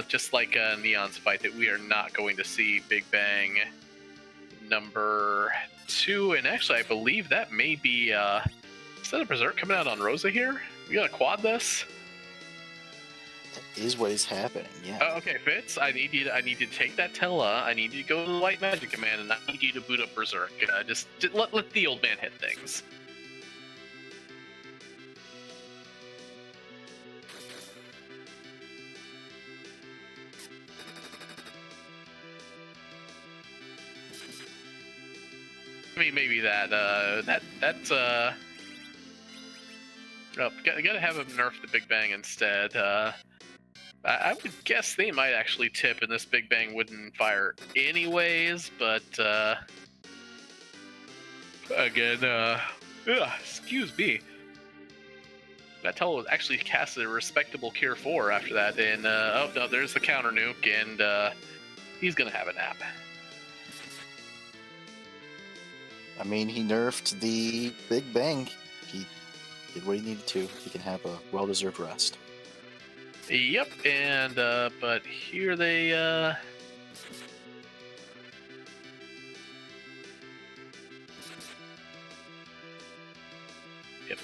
just like Neon's fight, that we are not going to see Big Bang number 2, and actually I believe that may be is that a Berserk coming out on Rosa here? We gonna quad this? That is what is happening, yeah. Okay, Fitz, I need you to take that Tella, I need you to go to the Light Magic Command, and I need you to boot up Berserk. Just let the old man hit things. I mean, maybe that's Nope, gotta have him nerf the Big Bang instead. I would guess they might actually tip and this Big Bang wouldn't fire anyways, but again, excuse me. That Tella was actually casted a respectable Cure 4 after that, and oh no, there's the counter nuke, and he's gonna have a nap. I mean, he nerfed the Big Bang. He did what he needed to. He can have a well-deserved rest. Yep, and but here they yep.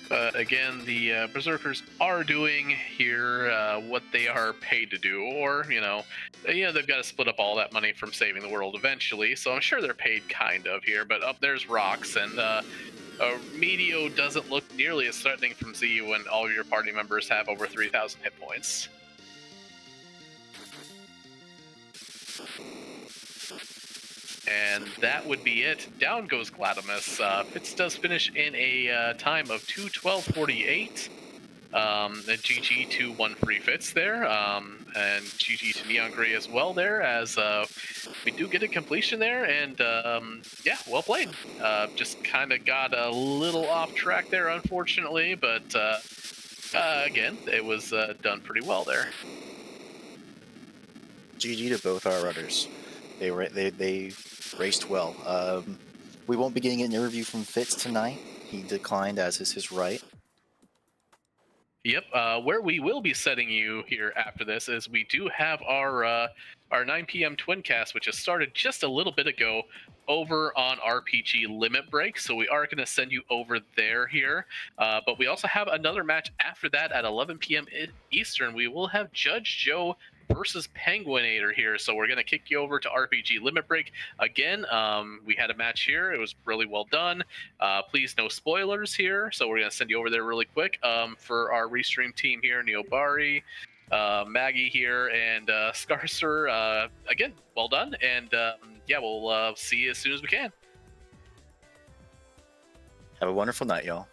But again, the Berserkers are doing here what they are paid to do, or they've got to split up all that money from saving the world eventually. So I'm sure they're paid kind of here. But up there's Rocks, and Medio doesn't look nearly as threatening from Z when all of your party members have over 3,000 hit points. And that would be it. Down goes Gladimus. Fitz does finish in a time of 2:12:48. GG to OneFreeFitz there, and GG to neongrey as well there, as we do get a completion there, and yeah, well played. Just kind of got a little off track there, unfortunately, but again, it was done pretty well there. GG to both our runners. They raced well. We won't be getting an interview from Fitz tonight. He declined, as is his right. Yep. Where we will be setting you here after this is we do have our 9 p.m. Twincast, which has started just a little bit ago over on RPG Limit Break. So we are going to send you over there here. But we also have another match after that at 11 p.m. Eastern. We will have Judge Joe versus Penguinator here. So we're going to kick you over to RPG Limit Break. Again, we had a match here. It was really well done. Please, no spoilers here. So we're going to send you over there really quick. For our restream team here, Neobari, Maggie here, and Scarcer, again, well done. And yeah, we'll see you as soon as we can. Have a wonderful night, y'all.